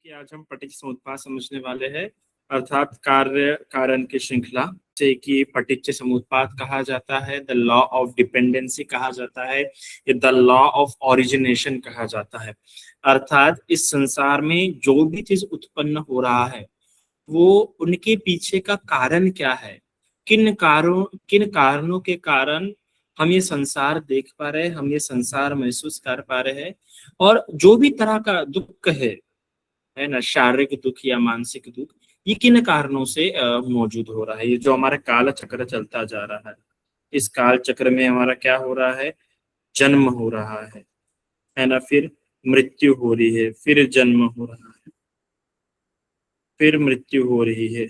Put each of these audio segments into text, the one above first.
कि आज हम पटिच समुत्पाद समझने वाले हैं, अर्थात कार्य कारण की श्रृंखला, जैसे कि पटिच समुत्पाद कहा जाता है, द लॉ ऑफ डिपेंडेंसी कहा जाता है, या द लॉ ऑफ ओरिजिनेशन कहा जाता है। अर्थात इस संसार में जो भी चीज उत्पन्न हो रहा है वो उनके पीछे का कारण क्या है, किन कारणों के कारण हम ये संसार देख पा रहे हैं, हम ये संसार महसूस कर पा रहे हैं। और जो भी तरह का दुख है ना, शारीरिक दुख या मानसिक दुख, ये किन कारणों से मौजूद हो रहा है। ये जो हमारा काल चक्र चलता जा रहा है, इस काल चक्र में हमारा क्या हो रहा है, जन्म हो रहा है ना, फिर मृत्यु हो रही है, फिर जन्म हो रहा है, फिर मृत्यु हो रही है।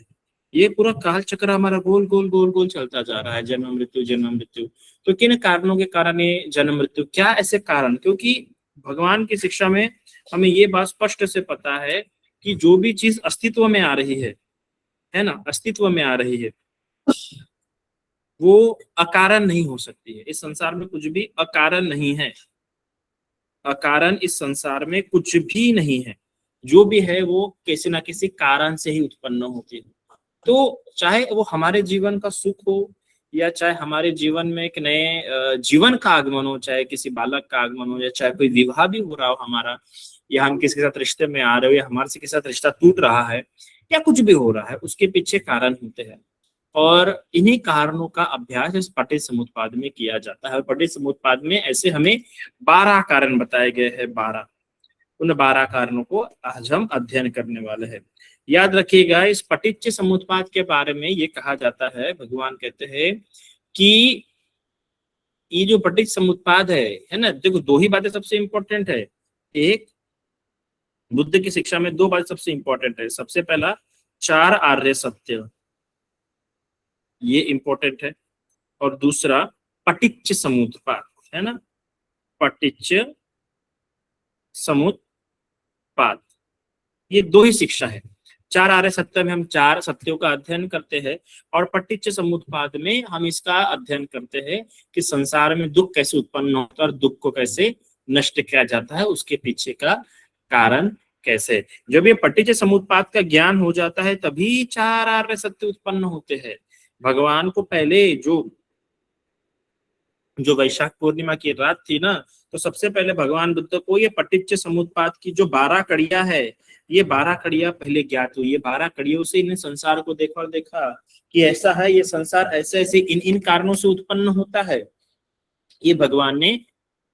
ये पूरा काल चक्र हमारा गोल गोल गोल गोल चलता जा रहा है, जन्म मृत्यु जन्म मृत्यु। तो किन कारणों के कारण ये जन्म मृत्यु, क्या ऐसे कारण, क्योंकि भगवान की शिक्षा में हमें ये बात स्पष्ट से पता है कि जो भी चीज अस्तित्व में आ रही है ना, अस्तित्व में आ रही है, वो अकारण नहीं हो सकती है। इस संसार में कुछ भी अकारण नहीं है, अकारण इस संसार में कुछ भी नहीं है। जो भी है वो किसी ना किसी कारण से ही उत्पन्न होती है। तो चाहे वो हमारे जीवन का सुख हो, या चाहे हमारे जीवन में एक नए जीवन का आगमन हो, चाहे किसी बालक का आगमन हो, या चाहे कोई विवाह भी हो रहा हो हमारा, या हम किसी के साथ रिश्ते में आ रहे हो, या हमारे से किसी के साथ रिश्ता टूट रहा है, या कुछ भी हो रहा है, उसके पीछे कारण होते हैं। और इन्हीं कारणों का अभ्यास इस पटिच समुत्पाद में किया जाता है। और पटिच समुत्पाद में ऐसे हमें 12 कारण बताए गए हैं, 12। उन 12 कारणों को आज हम अध्ययन करने वाले हैं। याद रखिएगा, इस पटिच्च समुत्पाद के बारे में ये कहा जाता है, भगवान कहते हैं कि ये जो पटिच्च समुत्पाद है ना, देखो दो ही बातें सबसे इंपॉर्टेंट है। एक, बुद्ध की शिक्षा में दो बातें सबसे इंपॉर्टेंट है। सबसे पहला, 4 आर्य सत्य, ये इंपॉर्टेंट है। और दूसरा, पटिच्च समुत्पाद, है ना, पटिच्च समुत्पाद, ये दो ही शिक्षा है। 4 आर्य सत्य में हम 4 सत्यों का अध्ययन करते हैं, और पटिच्च समुत्पाद में हम इसका अध्ययन करते हैं कि संसार में दुख कैसे उत्पन्न होता है और दुख को कैसे नष्ट किया जाता है, उसके पीछे का कारण कैसे। जब ये पटिच्च समुत्पाद का ज्ञान हो जाता है तभी 4 आर्य सत्य उत्पन्न होते हैं। भगवान को पहले जो वैशाख पूर्णिमा की रात थी ना, तो सबसे पहले भगवान बुद्ध को ये पटिच्च समुत्पाद की जो 12 कड़ियां है, ये 12 कड़ियां पहले ज्ञात हुई। ये 12 कड़ियों से इन्हें संसार को देखा और देखा कि ऐसा है, ये संसार ऐसे ऐसे इन इन कारणों से उत्पन्न होता है। ये भगवान ने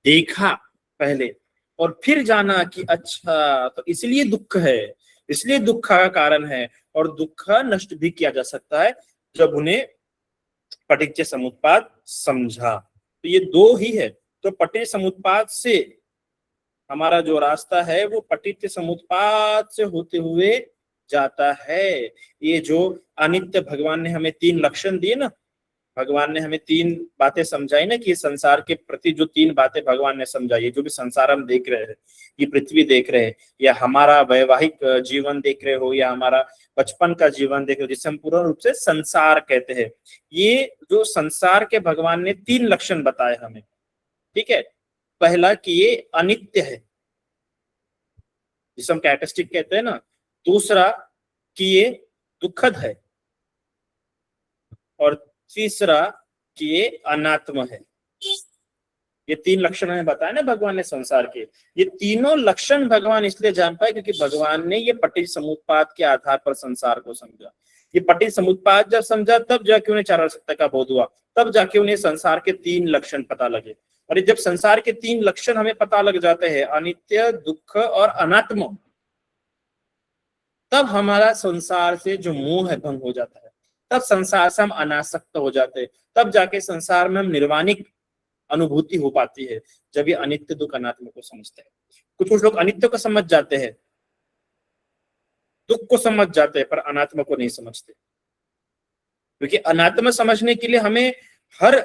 देखा पहले, और फिर जाना कि अच्छा तो इसलिए दुख है, इसलिए दुख का कारण है, और दुख नष्ट भी किया जा सकता है जब उन्हें पटिच्च समुत्पाद समझा। तो ये दो ही है। तो पटिच्च समुत्पाद से हमारा जो रास्ता है वो पटिच्च समुत्पाद से होते हुए जाता है। ये जो अनित्य, भगवान ने हमें 3 लक्षण दिए ना, भगवान ने हमें 3 बातें समझाई ना, कि संसार के प्रति जो 3 बातें भगवान ने समझाई, जो भी संसार हम देख रहे हैं, ये पृथ्वी देख रहे हैं, या हमारा वैवाहिक जीवन देख रहे हो, या हमारा बचपन का जीवन देख रहे हो, जिसे हम पूर्ण रूप से संसार कहते हैं। ये जो संसार के भगवान ने 3 लक्षण बताए हमें, ठीक है। पहला कि ये अनित्य है, जिसे हम कैरेक्टरिस्टिक कहते हैं ना। दूसरा कि ये दुखद है, और तीसरा कि ये अनात्म है। ये 3 लक्षण हमें बताया ना भगवान ने संसार के। ये तीनों लक्षण भगवान इसलिए जान पाए क्योंकि भगवान ने ये पटिच्च समुत्पाद के आधार पर संसार को समझा। ये पटिच्च समुत्पाद जब समझा तब जाके उन्हें 4 सत्य का बोध हुआ, तब जाके उन्हें संसार के 3 लक्षण पता लगे। और जब संसार के 3 लक्षण हमें पता लग जाते हैं, अनित्य, दुख और अनात्म, तब हमारा संसार से जो मोह है भंग हो जाता है। तब संसार से हम अनासक्त हो जाते हैं। तब जाके संसार में हम निर्वाणिक अनुभूति हो पाती है, जब ये अनित्य दुख अनात्म को समझते हैं। कुछ लोग अनित्य को समझ जाते हैं, दुख को समझ जाते हैं, पर अनात्म को नहीं समझते। क्योंकि अनात्म समझने के लिए हमें हर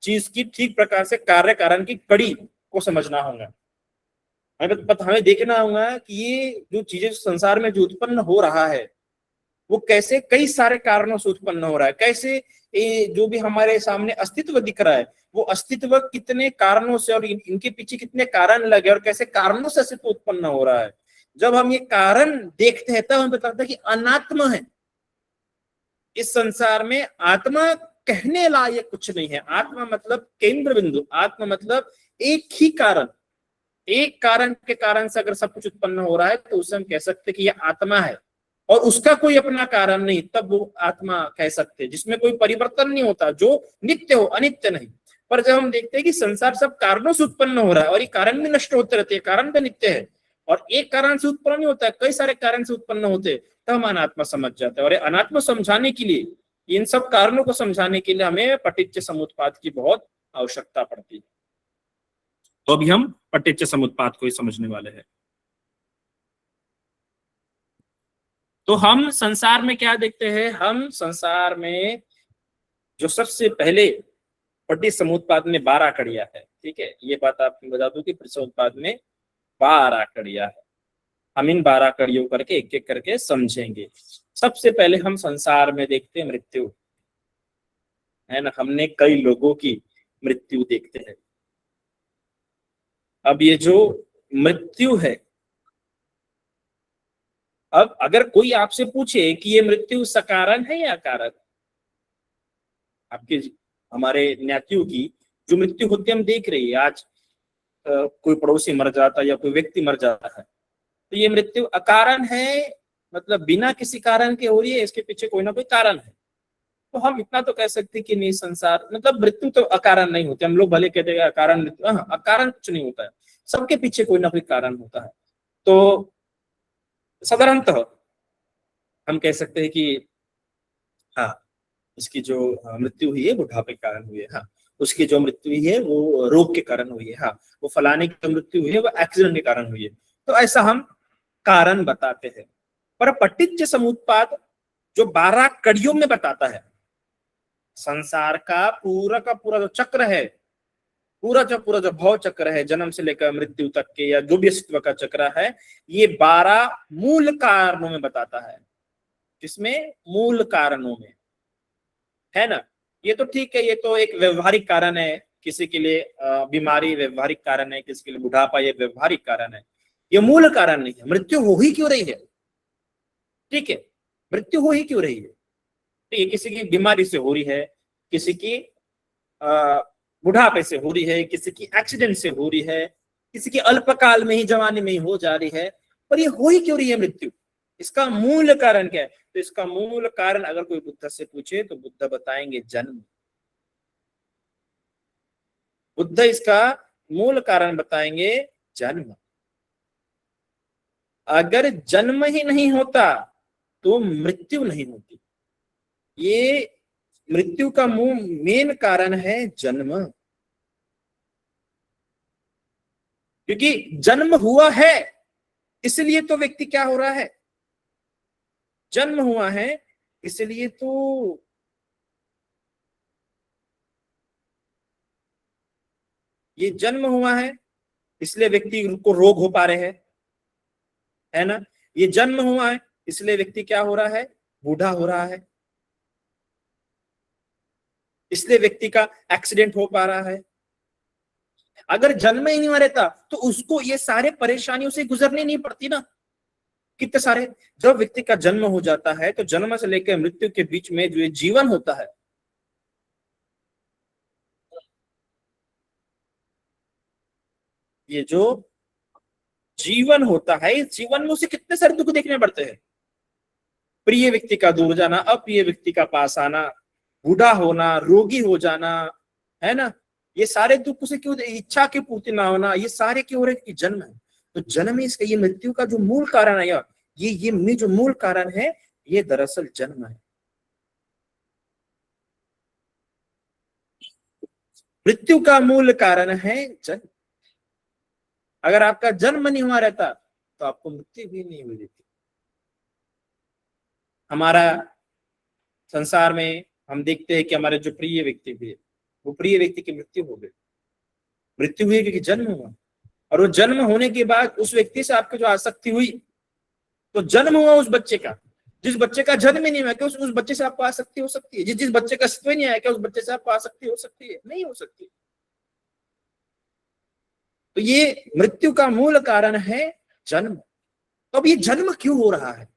चीज की ठीक प्रकार से कार्य कारण की कड़ी को समझना होगा। हमें देखना होगा कि ये जो चीजें संसार में जो उत्पन्न हो रहा है वो कैसे कई सारे कारणों से उत्पन्न हो रहा है। कैसे ये जो भी हमारे सामने अस्तित्व दिख रहा है, वो अस्तित्व कितने कारणों से और इनके पीछे कितने कारण लगे और कैसे कारणों से अस्तित्व उत्पन्न हो रहा है। जब हम ये कारण देखते हैं तब हमें पता लगता है कि अनात्मा है इस संसार में। आत्मा कहने लायक कुछ नहीं है। आत्मा मतलब केंद्र बिंदु, आत्मा मतलब एक ही कारण, एक कारण के कारण से अगर सब कुछ उत्पन्न हो रहा है तो उसे हम कह सकते हैं कि यह आत्मा है, और उसका कोई अपना कारण नहीं, तब वो आत्मा कह सकते हैं, जिसमें कोई परिवर्तन नहीं होता, जो नित्य हो, अनित्य नहीं। पर जब हम देखते हैं कि संसार सब कारणों से उत्पन्न हो रहा है और ये कारण भी नष्ट होते रहते हैं, कारण भी नित्य है, और एक कारण से उत्पन्न नहीं होता है, कई सारे कारण से उत्पन्न होते, तब हम अनात्मा समझ जाते हैं। और अनात्मा समझाने के लिए, इन सब कारणों को समझाने के लिए हमें पटिच्च समुत्पाद की बहुत आवश्यकता पड़ती है। तो अभी हम पटिच्च समुत्पाद को ही समझने वाले हैं। तो हम संसार में क्या देखते हैं, हम संसार में जो सबसे पहले पटिच्च समुत्पाद में 12 कड़ियां है, ठीक है, ये बात आपको बता दूं कि पटिच्च समुत्पाद में 12 कड़ियां है। हम इन 12 कड़ियों करके एक एक करके समझेंगे। सबसे पहले हम संसार में देखते हैं मृत्यु, है ना। हमने कई लोगों की मृत्यु देखते हैं। अब ये जो मृत्यु है, अब अगर कोई आपसे पूछे कि ये मृत्यु सकारण है या अकारण, आपके हमारे ज्ञातियों की जो मृत्यु होती है हम देख रही है आज, कोई पड़ोसी मर जाता है या कोई व्यक्ति मर जाता है, तो ये मृत्यु अकारण है, मतलब बिना किसी कारण के हो रही है, इसके पीछे कोई ना कोई कारण है। तो हम इतना तो कह सकते हैं कि नहीं, संसार मतलब मृत्यु तो अकारण नहीं होती। हम लोग भले कहते हैं अकारण मृत्यु, हाँ, अकारण कुछ नहीं होता है, सबके पीछे कोई ना कोई कारण होता है। तो साधारणतः हम कह सकते हैं कि हाँ, इसकी जो मृत्यु हुई है बुढ़ापे के कारण हुई है, हाँ, उसकी जो मृत्यु हुई है वो रोग के कारण हुई है, हाँ, वो फलाने की जो मृत्यु हुई है वो एक्सीडेंट के कारण हुई है। तो ऐसा हम कारण बताते हैं। पर पटिच्च समुत्पाद जो 12 कड़ियों में बताता है, संसार का पूरा जो चक्र है, पूरा जो भव चक्र है, जन्म से लेकर मृत्यु तक के, या जो भी अस्तित्व का चक्र है, ये 12 मूल कारणों में बताता है। जिसमें मूल कारणों में, है ना। ये तो ठीक है, ये तो एक व्यवहारिक कारण है, किसी के लिए बीमारी व्यवहारिक कारण है, किसी के लिए बुढ़ापा ये व्यवहारिक कारण है, ये मूल कारण नहीं है। मृत्यु हो ही क्यों रही है, ठीक है, मृत्यु हो ही क्यों रही है, तो ये किसी की बीमारी से हो रही है, किसी की बुढ़ापे से हो रही है, किसी की एक्सीडेंट से हो रही है, किसी की अल्पकाल में ही, जवानी में ही हो जा रही है, पर ये हो ही क्यों रही है मृत्यु, इसका मूल कारण क्या है। तो इसका मूल कारण अगर कोई बुद्ध से पूछे तो बुद्ध बताएंगे जन्म। बुद्ध इसका मूल कारण बताएंगे जन्म। अगर जन्म ही नहीं होता तो मृत्यु नहीं होती। ये मृत्यु का मेन कारण है जन्म, क्योंकि जन्म हुआ है इसलिए तो व्यक्ति क्या हो रहा है, जन्म हुआ है इसलिए तो ये जन्म हुआ है इसलिए व्यक्ति को रोग हो पा रहे हैं, है ना। ये जन्म हुआ है इसलिए व्यक्ति क्या हो रहा है, बूढ़ा हो रहा है, इसलिए व्यक्ति का एक्सीडेंट हो पा रहा है। अगर जन्म ही नहीं रहता तो उसको ये सारे परेशानियों से गुजरनी नहीं पड़ती ना, कितने सारे। जब व्यक्ति का जन्म हो जाता है तो जन्म से लेकर मृत्यु के बीच में जो ये जीवन होता है, ये जो जीवन होता है, इस जीवन में उसे कितने सारे दुख देखने पड़ते हैं। प्रिय व्यक्ति का दूर जाना, अप्रिय व्यक्ति का पास आना, बूढ़ा होना, रोगी हो जाना, है ना। ये सारे दुख उसे क्यों, इच्छा की पूर्ति ना होना, ये सारे क्यों हो रहे हैं, जन्म है। तो जन्म ही इसका, ये मृत्यु का जो मूल कारण है, ये जो मूल कारण है ये दरअसल जन्म है। मृत्यु का मूल कारण है जन्म। अगर आपका जन्म नहीं हुआ रहता तो आपको मृत्यु भी नहीं हुई रहती। हमारा संसार में हम देखते हैं कि हमारे जो प्रिय व्यक्ति भी है, वो प्रिय व्यक्ति की मृत्यु हो गई। मृत्यु हुई क्योंकि जन्म हुआ, और वो जन्म होने के बाद उस व्यक्ति से आपकी जो आसक्ति हुई, तो जन्म हुआ उस बच्चे का, जिस बच्चे का जन्म ही नहीं हुआ क्या उस बच्चे से आपको आसक्ति हो सकती है? जिस बच्चे का अस्तित्व नहीं आया क्या उस बच्चे से आपको आसक्ति हो सकती है? नहीं हो सकती। तो ये मृत्यु का मूल कारण है जन्म। तो अब ये जन्म क्यों हो रहा है?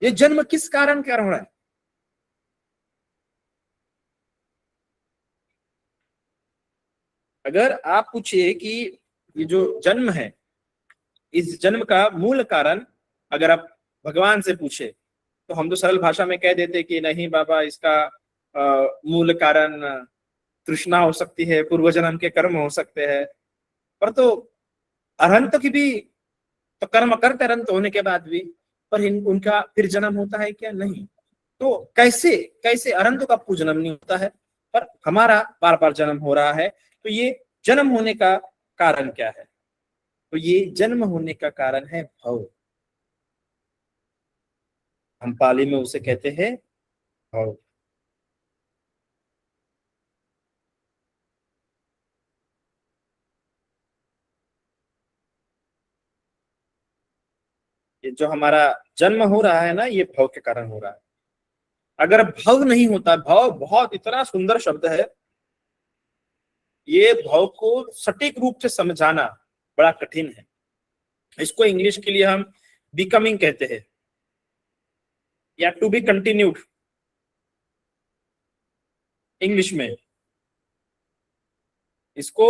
ये जन्म किस कारण हो रहा है? अगर आप पूछिए कि ये जो जन्म है, इस जन्म का मूल कारण अगर आप भगवान से पूछे तो हम तो सरल भाषा में कह देते कि नहीं बाबा, इसका मूल कारण तृष्णा हो सकती है, पूर्व जन्म के कर्म हो सकते हैं। पर तो अरहंत की भी तो कर्म करते अरहंत होने के बाद भी, पर उनका फिर जन्म होता है क्या? नहीं। तो कैसे कैसे अरहंत का जन्म नहीं होता है पर हमारा बार बार जन्म हो रहा है? तो ये जन्म होने का कारण क्या है? तो ये जन्म होने का कारण है भव। हम पाली में उसे कहते हैं भव। ये जो हमारा जन्म हो रहा है ना, ये भव के कारण हो रहा है। अगर भव नहीं होता, भव बहुत इतना सुंदर शब्द है, ये भव को सटीक रूप से समझाना बड़ा कठिन है। इसको इंग्लिश के लिए हम बिकमिंग कहते हैं या टू बी कंटिन्यूड इंग्लिश में। इसको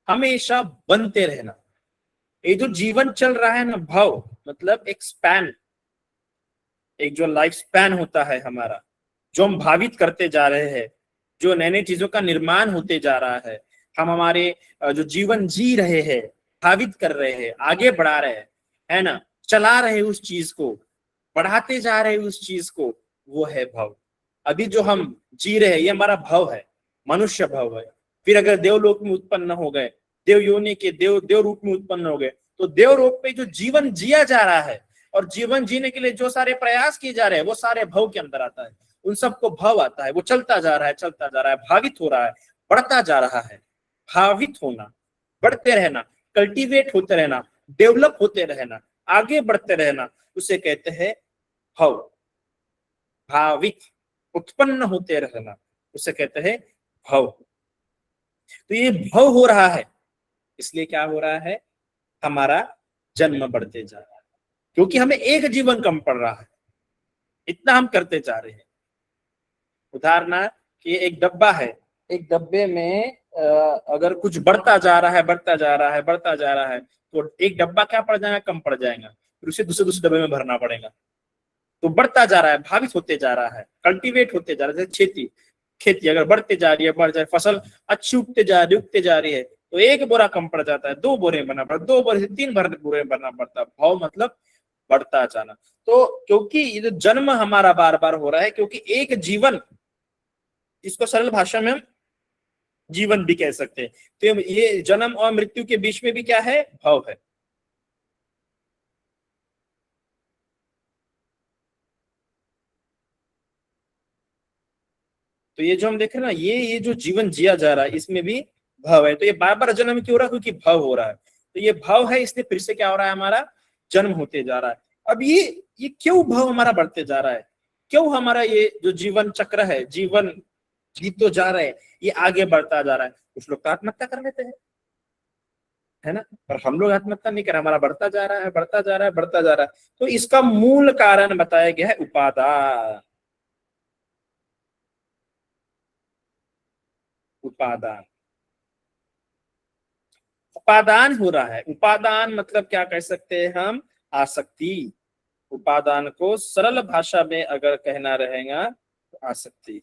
हमेशा बनते रहना। ये जो जीवन चल रहा है ना, भव मतलब एक स्पैन, एक जो लाइफ स्पैन होता है हमारा, जो हम भावित करते जा रहे हैं, जो नई नई चीजों का निर्माण होते जा रहा है, हम हमारे जो जीवन जी रहे हैं, भावित कर रहे हैं, आगे बढ़ा रहे हैं, है ना, चला रहे उस चीज को, बढ़ाते जा रहे उस चीज को, वो है भव। अभी जो हम जी रहे हैं ये हमारा भव है, मनुष्य भव है। फिर अगर देवलोक में उत्पन्न हो गए, देव योनि के देव देव रूप में उत्पन्न हो गए, तो देव रूप पे जो जीवन जिया जा रहा है और जीवन जीने के लिए जो सारे प्रयास किए जा रहे हैं वो सारे भव के अंदर आता है। उन सबको भव आता है। वो चलता जा रहा है, चलता जा रहा है, भावित हो रहा है, बढ़ता जा रहा है। भावित होना, बढ़ते रहना, कल्टीवेट होते रहना, डेवलप होते रहना, आगे बढ़ते रहना, उसे कहते हैं भव। भावित, उत्पन्न होते रहना, उसे कहते हैं भव। तो ये भव हो रहा है, इसलिए क्या हो रहा है? हमारा जन्म बढ़ते जा रहा है, क्योंकि हमें एक जीवन कम पड़ रहा है, इतना हम करते जा रहे हैं। उदाहरण कि एक डब्बा है, एक डब्बे में अगर कुछ बढ़ता जा रहा है, बढ़ता जा रहा है, बढ़ता जा रहा है, तो एक डब्बा क्या पड़ जाएगा? कम पड़ जाएगा, फिर उसे दूसरे दूसरे डब्बे में भरना पड़ेगा। तो बढ़ता जा रहा है, भावित होते जा रहा है, कल्टीवेट होते जा रहा है। जैसे खेती, खेती अगर बढ़ते जा रही है, बढ़ जाए, फसल अच्छी उगते जा रही, उगते जा रही है, तो एक बोरा कम पड़ जाता है, दो बोरे बनना पड़ता, दो बोरे से तीन बोरे बनना पड़ता है। भाव मतलब बढ़ता जाना। तो क्योंकि ये जो जन्म हमारा बार बार हो रहा है, क्योंकि एक जीवन, इसको सरल भाषा में हम जीवन भी कह सकते हैं। तो ये जन्म और मृत्यु के बीच में भी क्या है? भाव है। तो ये जो हम देख रहे हैं ना, ये जो जीवन जिया जा रहा है, इसमें भी भाव है। तो ये बार बार जन्म क्यों हो रहा है? क्योंकि भाव हो रहा है। तो ये भाव है, इसलिए फिर से क्या हो रहा है? हमारा जन्म होते जा रहा है। अब ये क्यों भाव हमारा बढ़ते जा रहा है? क्यों हमारा ये जो जीवन चक्र है, जीवन जी तो जा रहे हैं, ये आगे बढ़ता जा रहा है? कुछ लोग तो आत्महत्या कर लेते हैं, है ना, पर हम लोग आत्महत्या नहीं कर रहे, हमारा बढ़ता जा रहा है, बढ़ता जा रहा है, बढ़ता जा रहा है। तो इसका मूल कारण बताया गया है उपादान। उपादान, उपादान हो रहा है। उपादान मतलब क्या कह सकते हैं हम? आसक्ति। उपादान को सरल भाषा में अगर कहना रहेगा तो आसक्ति।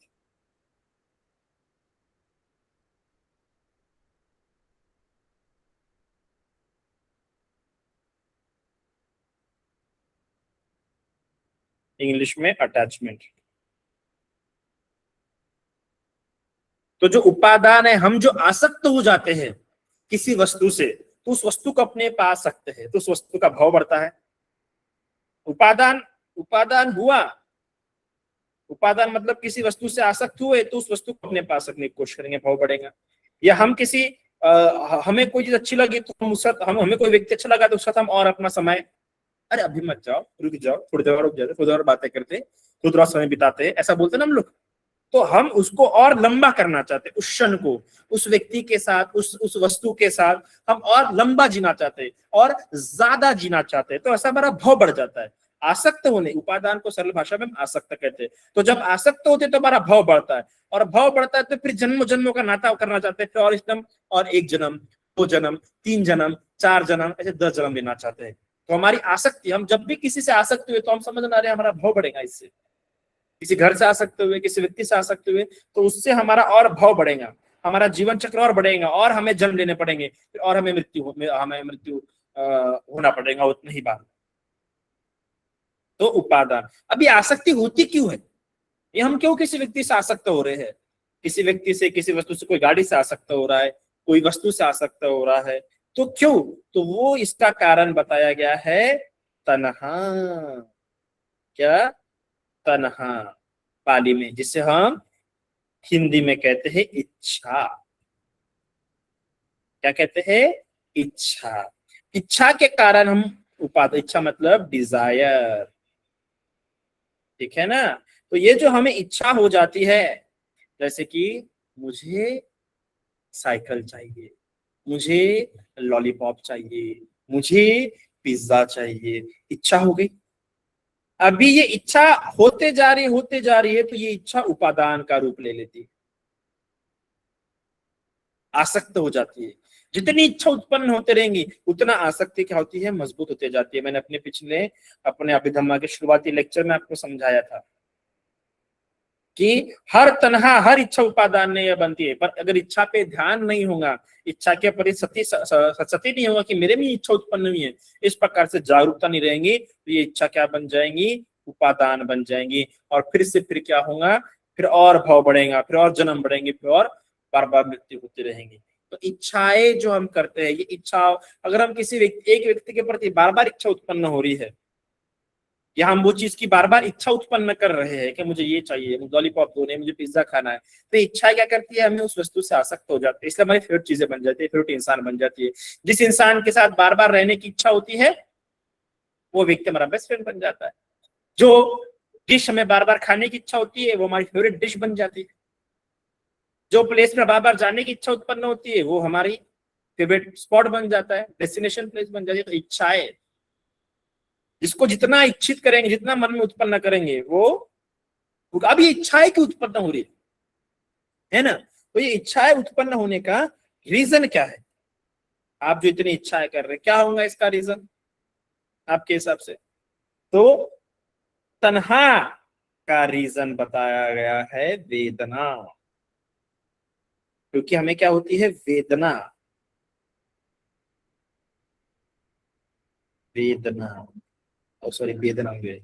इंग्लिश में अटैचमेंट। तो जो उपादान है, हम जो आसक्त हो जाते हैं किसी वस्तु से, तो उस वस्तु को अपने पास सकते हैं, तो उस वस्तु का भाव बढ़ता है। उपादान, उपादान हुआ, उपादान मतलब किसी वस्तु से आसक्त हुए तो उस वस्तु को अपने पास रखने की कोशिश करेंगे, भाव बढ़ेगा। या हम किसी हमें कोई चीज अच्छी लगी तो हम उसका, हम हमें कोई व्यक्ति अच्छा लगा तो उसका हम और अपना समय अरे अभी मत जाओ, रुक जाओ, थोड़ी देर और रुक जाते, थोड़ी देर और बातें करते, थोड़ा थोड़ा समय बिताते, ऐसा बोलते ना हम लोग। तो हम उसको और लंबा करना चाहते, उस क्षण को, उस व्यक्ति के साथ, उस वस्तु के साथ हम और लंबा जीना चाहते और ज्यादा जीना चाहते, तो ऐसा हमारा भाव बढ़ जाता है। आसक्त होने, उपादान को सरल भाषा में हम आसक्त कहते हैं। तो जब आसक्त होते तो हमारा भाव बढ़ता है, और भाव बढ़ता है तो फिर जन्म जन्मों का नाता करना चाहते हैं, फिर और जन्म, और एक जन्म, दो जन्म, तीन जन्म, चार जन्म, ऐसे 10 जन्म लेना चाहते हैं। तो हमारी आसक्ति, हम जब भी किसी से आसक्त हुए तो हम समझ ना रहे हमारा भाव बढ़ेगा इससे, किसी घर से आ सकते हुए, किसी व्यक्ति से आ सकते हुए, तो उससे हमारा और भाव बढ़ेगा, हमारा जीवन चक्र और बढ़ेगा, और हमें जन्म लेने पड़ेंगे, और हमें मृत्यु होना पड़ेगा उतनी ही बार। तो उपादान, अभी आसक्ति होती क्यों है, ये हम क्यों किसी व्यक्ति से आसक्त हो रहे हैं, किसी व्यक्ति से, किसी वस्तु से, कोई गाड़ी से आसक्त हो रहा है, कोई वस्तु से आसक्त हो रहा है, तो क्यों? तो वो इसका कारण बताया गया है, तन्हा। क्या? तन्हा, पाली में, जिसे हम हिंदी में कहते हैं इच्छा। क्या कहते हैं? इच्छा। इच्छा के कारण हम उपादान, इच्छा मतलब डिजायर, ठीक है ना। तो ये जो हमें इच्छा हो जाती है, जैसे कि मुझे साइकिल चाहिए, मुझे लॉलीपॉप चाहिए, मुझे पिज्जा चाहिए, इच्छा हो गई। अभी ये इच्छा होते जा रही, होते जा रही है, तो ये इच्छा उपादान का रूप ले लेती है, आसक्त हो जाती है। जितनी इच्छा उत्पन्न होते रहेंगी उतना आसक्ति क्या होती है, मजबूत होते जाती है। मैंने अपने अभिधम्मा के शुरुआती लेक्चर में आपको समझाया था कि हर तन्हा, हर इच्छा उपादान नहीं बनती है, पर अगर इच्छा पे ध्यान नहीं होगा, इच्छा के प्रति सती नहीं होगा कि मेरे में इच्छा उत्पन्न हुई है, इस प्रकार से जागरूकता नहीं रहेंगी, तो ये इच्छा क्या बन जाएंगी, उपादान बन जाएंगी। और फिर से फिर क्या होगा, फिर और भाव बढ़ेगा, फिर और जन्म बढ़ेंगे, फिर और बार बार मृत्यु होती रहेंगी। तो इच्छाएं जो हम करते हैं, ये इच्छा, अगर हम किसी व्यक्ति, एक व्यक्ति के प्रति बार बार इच्छा उत्पन्न हो रही है, या हम वो चीज की बार बार इच्छा उत्पन्न कर रहे हैं कि मुझे ये चाहिए, मुझे लॉलीपॉप दो, नहीं मुझे पिज्जा खाना है, तो इच्छा क्या करती है, हमें उस वस्तु से आसक्त हो जाते हैं, इसलिए हमारी फेवरेट चीजें बन जाती है, फेवरेट इंसान बन जाती है। जिस इंसान के साथ बार बार रहने की इच्छा होती है, वो व्यक्ति हमारा बेस्ट फ्रेंड बन जाता है। जो डिश हमें बार बार खाने की इच्छा होती है, वो हमारी फेवरेट डिश बन जाती है। जो प्लेस में बार बार जाने की इच्छा उत्पन्न होती है, वो हमारी फेवरेट स्पॉट बन जाता है, डेस्टिनेशन प्लेस बन जाती है। तो इच्छाएं, जिसको जितना इच्छित करेंगे, जितना मन में उत्पन्न करेंगे, वो, अब ये इच्छाएं क्यों उत्पन्न हो रही है ना। तो ये इच्छाएं उत्पन्न होने का रीजन क्या है, आप जो इतनी इच्छाएं कर रहे हैं, क्या होगा इसका रीजन आपके हिसाब से? तो तन्हा का रीजन बताया गया है वेदना, क्योंकि हमें क्या होती है, वेदना, वेदना, सॉरी वेदना हुई।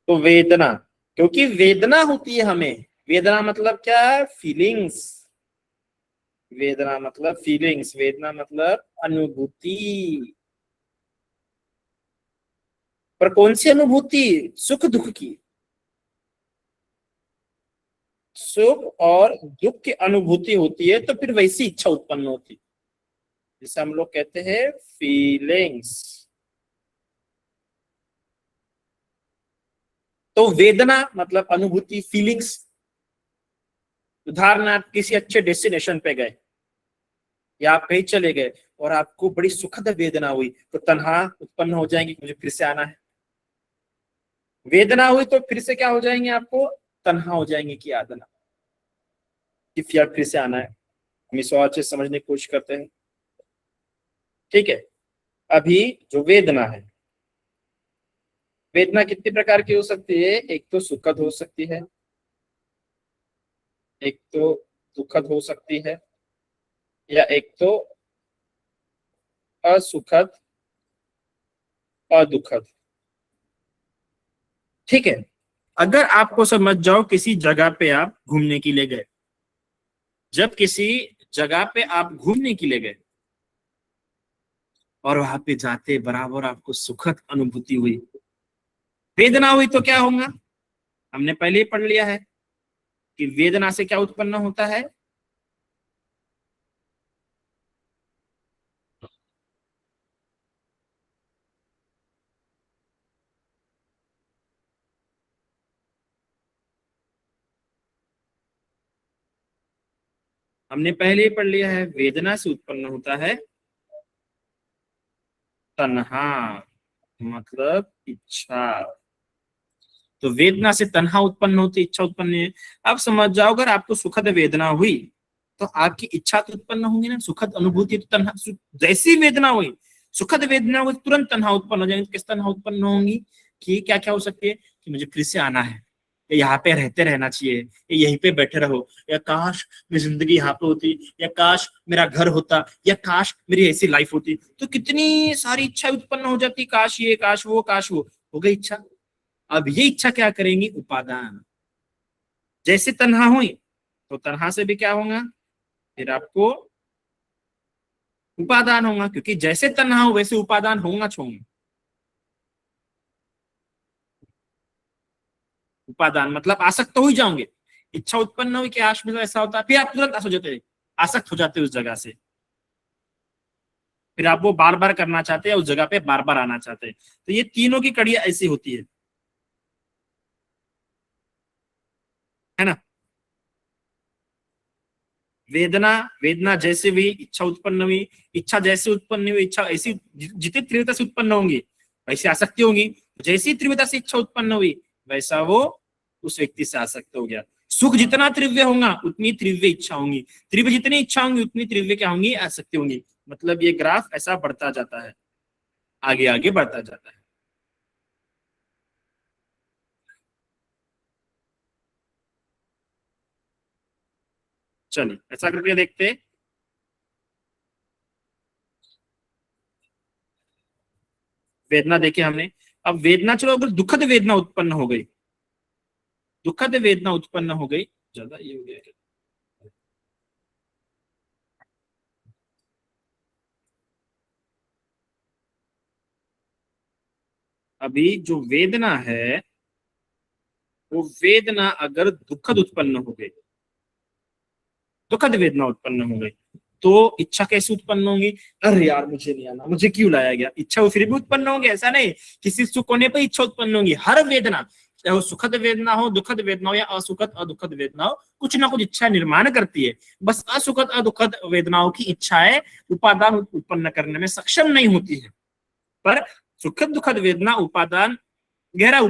तो वेदना, क्योंकि वेदना होती है हमें, वेदना मतलब क्या है, फीलिंग्स, वेदना मतलब फीलिंग्स, वेदना मतलब अनुभूति। पर कौन सी अनुभूति, सुख दुख की, सुख और दुख की अनुभूति होती है, तो फिर वैसी इच्छा उत्पन्न होती है, जिसे हम लोग कहते हैं फीलिंग्स। तो वेदना मतलब अनुभूति, फीलिंग्स। उदाहरणार्थ, किसी अच्छे डेस्टिनेशन पे गए, या आप कहीं चले गए और आपको बड़ी सुखद वेदना हुई, तो तन्हा उत्पन्न हो जाएंगी, मुझे फिर से आना है। वेदना हुई तो फिर से क्या हो जाएंगे, आपको तन्हा हो जाएंगे कि यादना, कि फिर से आना है। हम इस और अच्छे समझने की कोशिश करते हैं, ठीक है। अभी जो वेदना है, वेदना कितनी प्रकार की हो सकती है, एक तो सुखद हो सकती है, एक तो दुखद हो सकती है, या एक तो असुखद, अदुखद, ठीक है। अगर आपको समझ जाओ, किसी जगह पे आप घूमने के लिए गए, जब किसी जगह पे आप घूमने के लिए गए और वहां पे जाते बराबर आपको सुखद अनुभूति हुई, वेदना हुई तो क्या होगा, हमने पहले ही पढ़ लिया है कि वेदना से क्या उत्पन्न होता है, हमने पहले ही पढ़ लिया है, वेदना से उत्पन्न होता है तन्हा, मतलब इच्छा। तो वेदना से तन्हा उत्पन्न होती, इच्छा उत्पन्न है। अब समझ जाओ, अगर आपको सुखद वेदना हुई तो आपकी इच्छा तो उत्पन्न होंगी ना, सुखद अनुभूति तो तन्हा, जैसी वेदना हुई, सुखद वेदना हुई तुरंत तन्हा उत्पन्न हो जाएंगे। किस तन्हा उत्पन्न होंगी कि क्या क्या हो सकती है कि मुझे फिर से आना है, या यहाँ पे रहते रहना चाहिए, या यहीं पे बैठे रहो, या काश मेरी जिंदगी यहाँ पे होती, या काश मेरा घर होता, या काश मेरी ऐसी लाइफ होती। तो कितनी सारी इच्छा उत्पन्न हो जाती, काश ये काश वो काश वो, हो गई इच्छा। अब ये इच्छा क्या करेंगी, उपादान। जैसे तन्हा हुई तो तन्हा से भी क्या होगा, फिर आपको उपादान होगा, क्योंकि जैसे तन्हा हो वैसे उपादान होगा छोंगे। उपादान मतलब आसक्त तो ही जाओगे। इच्छा उत्पन्न हुई कि आश में ऐसा होता है, फिर आप तुरंत आसक्त हो जाते उस जगह से, फिर आप वो बार बार करना चाहते हैं, उस जगह पे बार बार आना चाहते हैं। तो ये तीनों की कड़ी ऐसी होती है ना। वेदना, वेदना जैसे हुई इच्छा उत्पन्न हुई, इच्छा जैसे उत्पन्न हुई, इच्छा ऐसी जितनी तीव्रता से उत्पन्न होंगी वैसी आसक्ति होंगी। जैसी तीव्रता से इच्छा उत्पन्न हुई वैसा वो उस व्यक्ति से आसक्त हो गया। सुख जितना तीव्र होगा उतनी तीव्र इच्छा होंगी, तीव्र जितनी इच्छा होंगी उतनी तीव्र क्या होंगी, आसक्ति होंगी। मतलब ये ग्राफ ऐसा बढ़ता जाता है, आगे आगे बढ़ता जाता है। चलिए ऐसा करके देखते हैं। वेदना देखे हमने। अब वेदना, चलो अगर दुखद वेदना उत्पन्न हो गई, दुखद वेदना उत्पन्न हो गई, ज्यादा ये हो गया। अभी जो वेदना है वो वेदना अगर दुखद उत्पन्न हो गई, दुखद वेदना उत्पन्न हो गई, तो इच्छा कैसे उत्पन्न होगी, अरे यार मुझे नहीं आना, मुझे क्यों लाया गया। इच्छा वो फिर भी उत्पन्न होगी, ऐसा नहीं किसी सुख होने पर इच्छा उत्पन्न होगी। हर वेदना, चाहे वो सुखद वेदना हो, दुखद वेदना हो, या असुखद अदुखद वेदना हो, कुछ ना कुछ इच्छा निर्माण करती है। बस असुखद अदुखद वेदनाओं की इच्छाएं उपादान उत्पन्न करने में सक्षम नहीं होती है। पर सुखद दुखद वेदना उपादान गहरा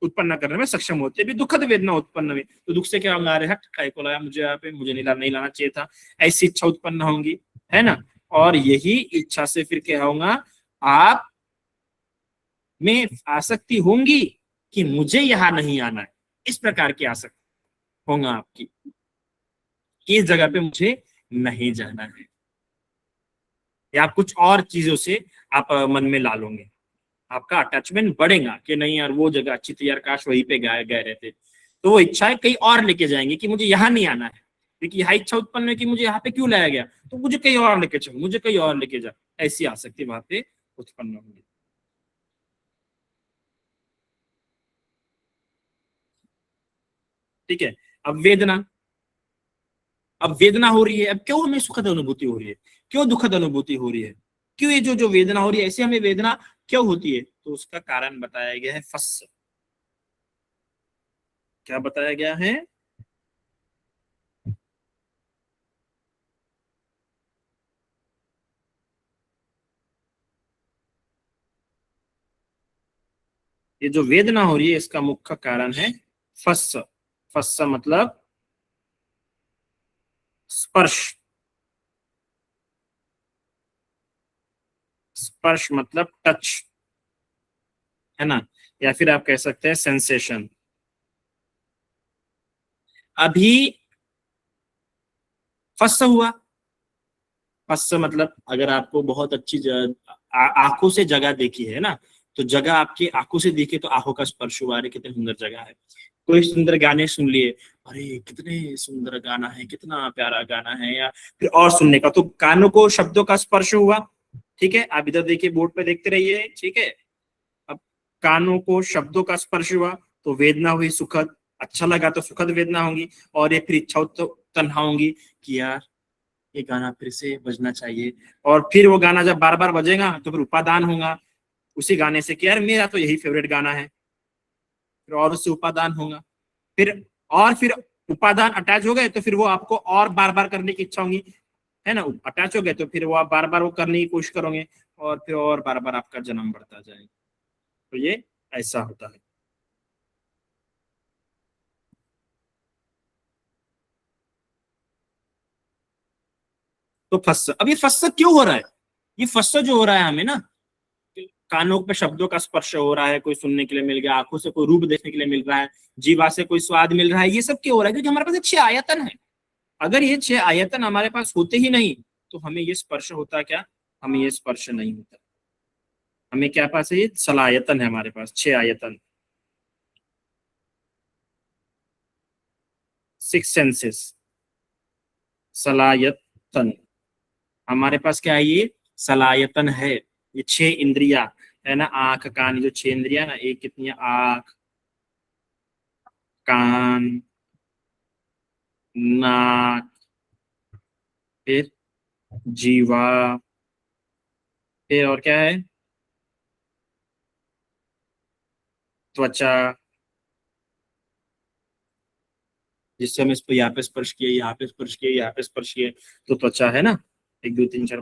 उत्पन्न करने में सक्षम होते भी। दुखद वेदना उत्पन्न हुई तो दुख से क्या होगा, अरे हट काय को लाया मुझे यहाँ पे, मुझे नहीं लाना चाहिए था, ऐसी इच्छा उत्पन्न होंगी, है ना। और यही इच्छा से फिर क्या होगा, आप में आसक्ति होंगी कि मुझे यहाँ नहीं आना है। इस प्रकार की आसक्ति होगा आपकी, कि इस जगह पे मुझे नहीं जाना है, या आप कुछ और चीजों से आप मन में ला लोगे। आपका अटैचमेंट बढ़ेगा कि नहीं यार वो जगह अच्छी थी यार, काश वहीं पे गए गए रहते। तो वो इच्छाएं कहीं और लेके जाएंगे कि मुझे यहाँ नहीं आना है, क्योंकि यहाँ इच्छा उत्पन्न है कि मुझे यहाँ पे क्यों लाया गया, तो मुझे कहीं और लेके चलो, मुझे कहीं और लेके जा। ऐसी आसक्ति वहां पे उत्पन्न होगी। ठीक है। अब वेदना, अब वेदना हो रही है, अब क्यों हमें सुखद अनुभूति हो रही है, क्यों दुखद अनुभूति हो रही है, क्यों ये जो जो वेदना हो रही है ऐसे हमें वेदना क्यों होती है, तो उसका कारण बताया गया है फस। क्या बताया गया है, ये जो वेदना हो रही है इसका मुख्य कारण है फस। फस मतलब स्पर्श, स्पर्श मतलब टच, है ना, या फिर आप कह सकते हैं सेंसेशन। अभी फस हुआ, फस मतलब अगर आपको बहुत अच्छी आंखों से जगह देखी है ना, तो जगह आपकी आंखों से देखी तो आंखों का स्पर्श हुआ, अरे कितनी सुंदर जगह है। कोई सुंदर गाने सुन लिए, अरे कितने सुंदर गाना है, कितना प्यारा गाना है, या फिर और सुनने का, तो कानों को शब्दों का स्पर्श हुआ। ठीक है, आप इधर देखिए, बोर्ड पे देखते रहिए, ठीक है। अब कानों को शब्दों का स्पर्श हुआ तो वेदना हुई सुखद, अच्छा लगा तो सुखद वेदना होगी। और ये फिर इच्छा तो तन्हा होंगी कि यार ये गाना फिर से बजना चाहिए। और फिर वो गाना जब बार बार बजेगा तो फिर उपादान होगा उसी गाने से कि यार मेरा तो यही फेवरेट गाना है, फिर और उससे उपादान होगा। फिर और फिर उपादान अटैच हो गए तो फिर वो आपको और बार बार करने की इच्छा होगी, है ना। अटैच हो गए तो फिर वो आप बार बार वो करने की कोशिश करोगे, और फिर और बार बार आपका जन्म बढ़ता जाएगा। तो ये ऐसा होता है। तो फस्स, अब ये फस्स क्यों हो रहा है? ये फस्स जो हो रहा है हमें ना, कानों पे शब्दों का स्पर्श हो रहा है, कोई सुनने के लिए मिल गया, आंखों से कोई रूप देखने के लिए मिल रहा है, जीवा से कोई स्वाद मिल रहा है, ये सब क्यों हो रहा है? क्योंकि हमारे पास 6 आयतन है। अगर ये 6 आयतन हमारे पास होते ही नहीं तो हमें ये स्पर्श होता क्या? हमें ये स्पर्श नहीं होता। हमें क्या पास है? ये सलायतन है हमारे पास, 6 आयतन, 6 सेंसेस, सलायतन। हमारे पास क्या है? ये सलायतन है। ये 6 इंद्रिया है ना, आंख कान, ये जो 6 इंद्रिया ना, एक कितनी है? आंख, कान, नाक, फिर जीवा, फिर और क्या है? त्वचा, जिससे हम इसको यहाँ पे स्पर्श किए, यहाँ पे स्पर्श किए, यहाँ पे स्पर्श किए, तो त्वचा है ना। 1 2 3 4,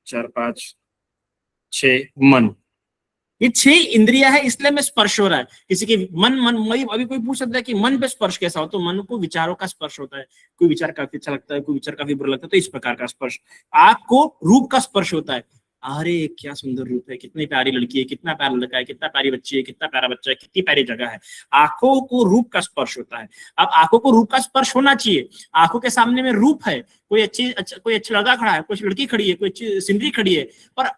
4 5 6, मन। ये 6 इंद्रिया है, इसलिए में स्पर्श हो रहा है। किसी के मन, वही अभी कोई पूछ सकता है कि मन पे स्पर्श कैसा हो, तो मन को विचारों का स्पर्श होता है। कोई विचार काफी अच्छा लगता है, कोई विचार काफी बुरा लगता है, तो इस प्रकार का स्पर्श। आंख को रूप का स्पर्श होता है। अरे क्या सुंदर रूप है, कितनी प्यारी लड़की है, कितना प्यारा लड़का है, कितना प्यारी बच्ची है, कितना प्यारा बच्चा है, कितनी प्यारी जगह है। आंखों को रूप का स्पर्श होता है। अब आंखों को रूप का स्पर्श होना चाहिए। आंखों के सामने में रूप है, कोई अच्छा लड़का खड़ा है, कोई लड़की खड़ी है, कोई अच्छी सीनरी खड़ी है, पर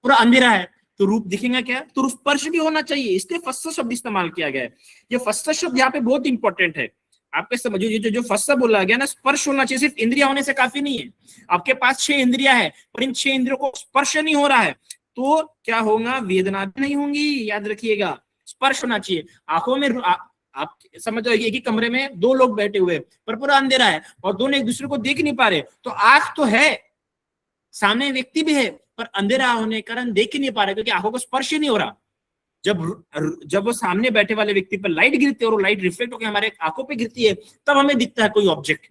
पूरा अंधेरा है, तो रूप दिखेगा क्या? तो स्पर्श भी होना चाहिए, इसलिए फस्सा शब्द इस्तेमाल किया गया है। ये फस्सा शब्द यहाँ पे बहुत इंपॉर्टेंट है। आपके समझो, ये जो फस्सा बोला गया ना, स्पर्श होना चाहिए, सिर्फ इंद्रिया होने से काफी नहीं है। आपके पास 6 इंद्रिया है, पर इन 6 इंद्रियों को स्पर्श नहीं हो रहा है, तो क्या होगा? वेदना भी नहीं होंगी, याद रखिएगा। स्पर्श होना चाहिए। आंखों में आप समझो, एक ही कमरे में 2 लोग बैठे हुए, पर पूरा अंधेरा है, और दोनों एक दूसरे को देख नहीं पा रहे, तो आंख तो है, सामने व्यक्ति भी है, पर अंधेरा होने के कारण देख ही नहीं पा रहे, क्योंकि आंखों को स्पर्श ही नहीं हो रहा। जब वो सामने बैठे वाले व्यक्ति पर लाइट गिरती है, और वो लाइट रिफ्लेक्ट होकर हमारे आंखों पे गिरती है, तब हमें दिखता है कोई ऑब्जेक्ट।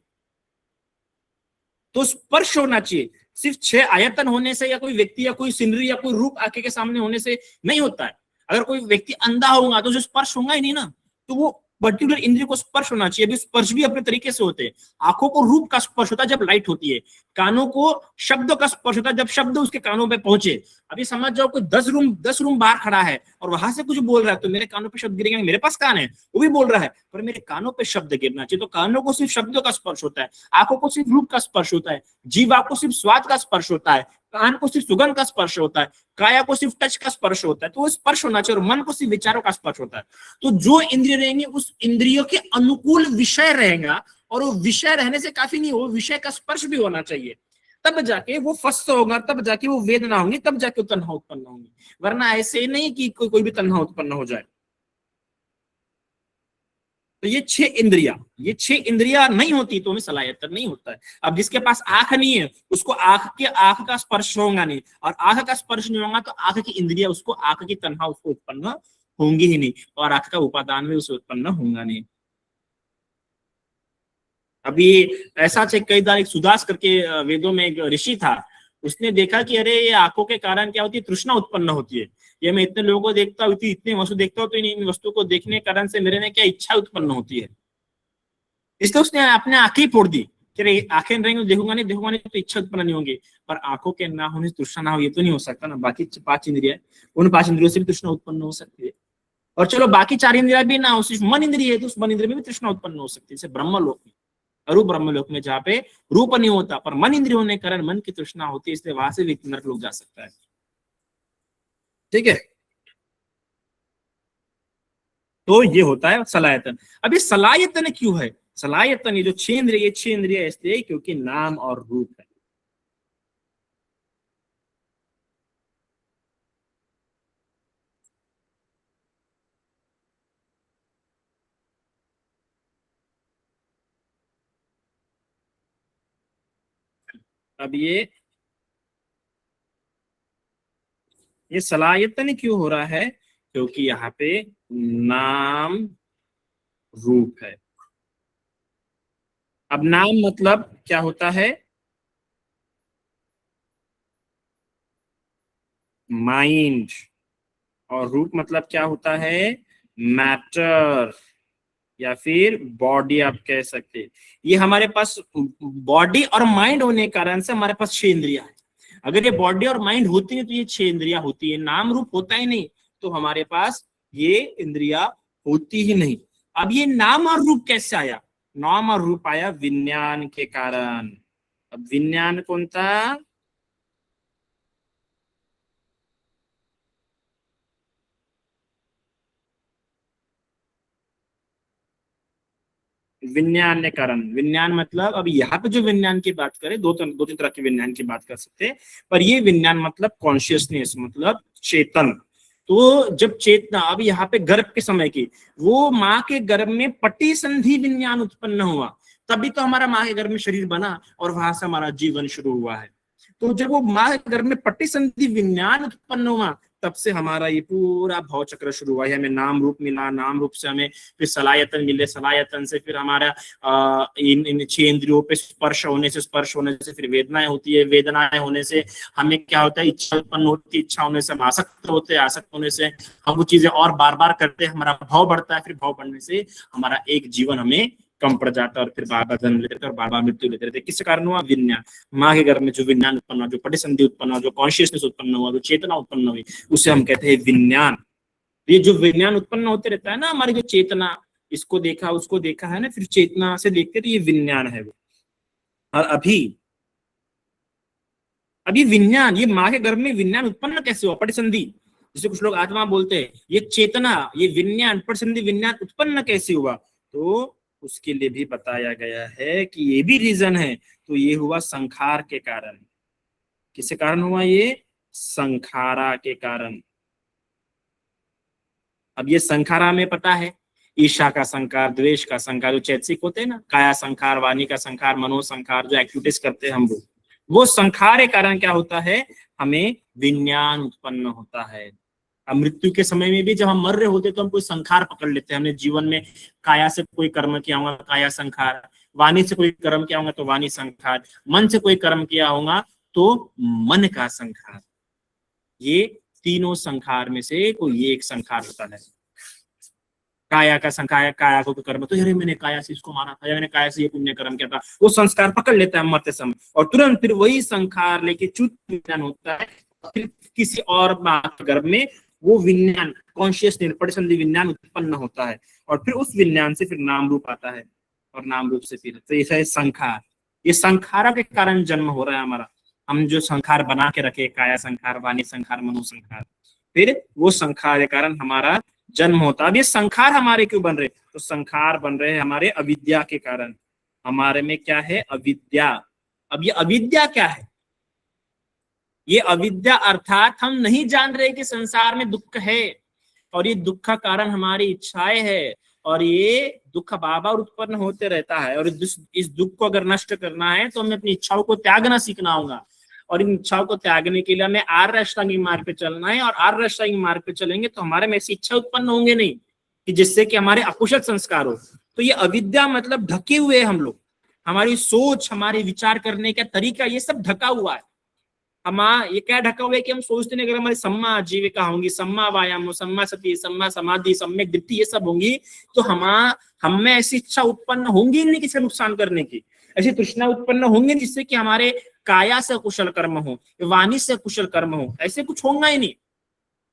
तो स्पर्श होना चाहिए। सिर्फ 6 आयतन होने से, या कोई व्यक्ति, या कोई सीनरी, या कोई रूप आंखें के सामने होने से नहीं होता है। अगर कोई व्यक्ति अंधा होगा तो जो स्पर्श होगा ही नहीं ना, तो वो पर्टिकुलर इंद्रिय को स्पर्श होना चाहिए। अभी स्पर्श भी अपने तरीके से होते हैं। आंखों को रूप का स्पर्श होता है जब लाइट होती है, कानों को शब्द का स्पर्श होता है जब शब्द उसके कानों पे पहुंचे। अभी समझ जाओ, कोई 10 रूम बाहर खड़ा है और वहां से कुछ बोल रहा है, तो मेरे कानों पे शब्द गिरेंगे, मेरे पास कान है, वो भी बोल रहा है, पर मेरे कानों पे शब्द गिरना चाहिए। तो कानों को सिर्फ शब्दों का स्पर्श होता है, आंखों को सिर्फ रूप का स्पर्श होता है, जीवा को सिर्फ स्वाद का स्पर्श होता है, कान को सिर्फ सुगंध का स्पर्श होता है, काया को सिर्फ टच का स्पर्श होता है, तो वो स्पर्श होना चाहिए। और मन को सिर्फ विचारों का स्पर्श होता है। तो जो इंद्रिय रहेंगे, उस इंद्रियों के अनुकूल विषय रहेगा, और वो विषय रहने से काफी नहीं, वो विषय का स्पर्श भी होना चाहिए। तब जाके वो फस्त होगा, तब जाके वो वेदना होंगी, तब जाके वो तन्हा उत्पन्न होंगी। वरना ऐसे नहीं कि कोई भी तन्हा उत्पन्न हो जाए। तो ये 6 इंद्रिया नहीं होती तो हमें सलायतन नहीं होता है। अब जिसके पास आंख नहीं है, उसको आंख का स्पर्श होगा नहीं, और आंख का स्पर्श नहीं होगा तो आंख की इंद्रिया उसको, आंख की तन्हा उसको उत्पन्न होंगी ही नहीं, और आंख का उपादान भी उसे उत्पन्न होगा नहीं। अभी ऐसा थे, कई बार एक सुदास करके वेदों में एक ऋषि था। उसने देखा कि अरे ये आंखों के कारण क्या होती है? तृष्णा उत्पन्न होती है। ये मैं इतने लोगों को देखता हूँ, इतनी वस्तु देखता हूँ, तो इन वस्तु को देखने के कारण से मेरे में क्या इच्छा उत्पन्न होती है। इसलिए उसने अपने आंखें ही फोड़ दी कि अरे आंखें रहेंगे, देखूंगा नहीं तो इच्छा उत्पन्न नहीं होंगी। पर आंखों के ना होने से तृष्णा ना हो, ये तो नहीं हो सकता ना। बाकी 5 इंद्रिया, उन 5 इंद्रियों से भी तृष्णा उत्पन्न हो सकती है। और चलो बाकी 4 इंद्रिया भी ना हो, सिर्फ मन इंद्रिय है, तो उस मन इंद्रिय में भी तृष्णा उत्पन्न हो सकती है। जैसे ब्रह्मलोक में, अरूप ब्रह्मलोक में, जहाँ पे रूप नहीं होता पर मन इंद्रिय होने के कारण मन की तृष्णा होती है, इसलिए वहां से व्यक्ति नरक लोग जा सकता है। ठीक है। तो ये होता है सलायतन। अब ये सलायतन क्यों है? सलायतन, ये जो 6 इंद्रिय, ये 6 इंद्रिय इसलिए क्योंकि नाम और रूप है। अब ये सलायतन क्यों हो रहा है? क्योंकि यहाँ पे नाम रूप है। अब नाम मतलब क्या होता है? माइंड। और रूप मतलब क्या होता है? मैटर, या फिर बॉडी आप कह सकते हैं। ये हमारे पास बॉडी और माइंड होने के कारण से हमारे पास 6 इंद्रियां हैं। अगर ये बॉडी और माइंड होती नहीं तो ये 6 इंद्रियां होती है, नाम रूप होता ही नहीं तो हमारे पास ये इंद्रियां होती ही नहीं। अब ये नाम और रूप कैसे आया? नाम और रूप आया विज्ञान के कारण। अब विज्ञान कौन था? विज्ञान ने कारण। विज्ञान मतलब अब यहाँ पे जो विज्ञान की बात करें, दो तीन तरह के विज्ञान की बात कर सकते हैं, पर ये विज्ञान मतलब कॉन्शियसनेस, मतलब चेतन। तो जब चेतना, अब यहाँ पे गर्भ के समय की, वो माँ के गर्भ में पटी संधि विज्ञान उत्पन्न हुआ, तभी तो हमारा माँ के गर्भ में शरीर बना और वहां से हमारा जीवन शुरू हुआ है। तो जब वो माँ के गर्भ में पटी संधि विज्ञान उत्पन्न हुआ, तब से हमारा ये पूरा भव चक्र शुरू हुआ है। हमें नाम रूप मिला, नाम रूप से हमें फिर सलायतन मिले, सलायतन से फिर हमारा इन 6 इंद्रियों पे स्पर्श होने से, स्पर्श होने से फिर वेदनाएं होती है, वेदनाएं होने से हमें क्या होता है? इच्छा उत्पन्न होती है, इच्छा होने से हम आसक्त होते हैं, आसक्त होने से हम वो चीजें और बार बार करते हैं, हमारा भाव बढ़ता है, फिर भाव बढ़ने से हमारा एक जीवन हमें कम पड़ जाता है और फिर बार बार जन्म लेते और बार बार मृत्यु लेते रहते। किस कारण हुआ? विज्ञान। माँ के गर्भ में जो विज्ञान उत्पन्न हुआ, जो पटिसंधि उत्पन्न हुआ, जो कॉन्शियसनेस उत्पन्न हुआ, जो चेतना उत्पन्न हुई, उसे हम कहते हैं विज्ञान। ये जो विज्ञान उत्पन्न होते रहता है ना, हमारी जो चेतना, इसको देखा उसको देखा है ना, फिर चेतना से देखते तो ये विज्ञान है वो। और अभी विज्ञान, ये माँ के गर्भ में विज्ञान उत्पन्न कैसे हुआ? पटिसंधि, जिसे कुछ लोग आत्मा बोलते हैं, ये चेतना, ये विज्ञान, पटिसंधि विज्ञान उत्पन्न कैसे हुआ? तो उसके लिए भी बताया गया है कि ये भी रीजन है। तो ये हुआ संखार के कारण। किसके कारण हुआ ये? संखारा के कारण। अब ये संखारा में पता है, ईर्ष्या का संकार, द्वेष का संकार, जो चैतसिक होते हैं ना, काया संकार, वाणी का संकार, मनो संकार, जो एक्टिविटीज करते हैं हम वो संखार के कारण क्या होता है? हमें विज्ञान उत्पन्न होता है। अब मृत्यु के समय में भी जब हम मर रहे होते तो हम कोई संखार पकड़ लेते हैं। हमने जीवन में काया से कोई कर्म किया होगा, काया संखार, वाणी से कोई कर्म किया होगा तो वाणी संखार, मन से कोई कर्म किया होगा तो मन का संखार। ये तीनों संखार में से कोई एक संखार होता है। काया का संखार, काया को कर्म, तो अरे मैंने काया से इसको मारा था, या मैंने काया से ये पुण्य कर्म किया था, वो संस्कार पकड़ लेता है मरते समय, और तुरंत फिर वही संखार लेके च्युत विज्ञान होता है। फिर किसी और माँ के गर्भ में वो विज्ञान, कॉन्शियस परिसंधि विज्ञान उत्पन्न होता है, और फिर उस विज्ञान से फिर नाम रूप आता है, और नाम रूप से फिर तो ये है संखार। ये संखारा के कारण जन्म हो रहा है हमारा। हम जो संखार बना के रखे, काया संखार, वाणी संखार, मनो संखार, फिर वो संखार के कारण हमारा जन्म होता है। अब ये संखार हमारे क्यों बन रहे? तो संखार बन रहे हैं हमारे अविद्या के कारण। हमारे में क्या है? अविद्या। अब ये अविद्या क्या है? ये अविद्या अर्थात हम नहीं जान रहे कि संसार में दुख है, और ये दुख का कारण हमारी इच्छाएं है, और ये दुख बार बार उत्पन्न होते रहता है। और इस दुख को अगर नष्ट करना है तो हमें अपनी इच्छाओं को त्यागना सीखना होगा, और इन इच्छाओं को त्यागने के लिए हमें आर्य अष्टांगिक मार्ग पे चलना है। और आर्य अष्टांगिक मार्ग पे चलेंगे तो हमारे में ऐसी इच्छा उत्पन्न होंगे नहीं कि जिससे कि हमारे अकुशल संस्कार हो। तो ये अविद्या मतलब ढके हुए हम लोग, हमारी सोच, हमारे विचार करने का तरीका, ये सब ढका हुआ है। हम ये क्या ढका हुआ है कि हम सोचते नहीं, अगर हमारी सम्मा आजीविका होंगी, सम्मा वायाम, सम्मा सती, सम्मा समाधि, सम्यक दृष्टि, ये सब होंगी, तो हम में ऐसी इच्छा उत्पन्न होंगी नहीं किसी नुकसान करने की, ऐसी तृष्णा उत्पन्न होंगे जिससे कि हमारे काया से कुशल कर्म हो, वाणी से कुशल कर्म हो, ऐसे कुछ होगा ही नहीं।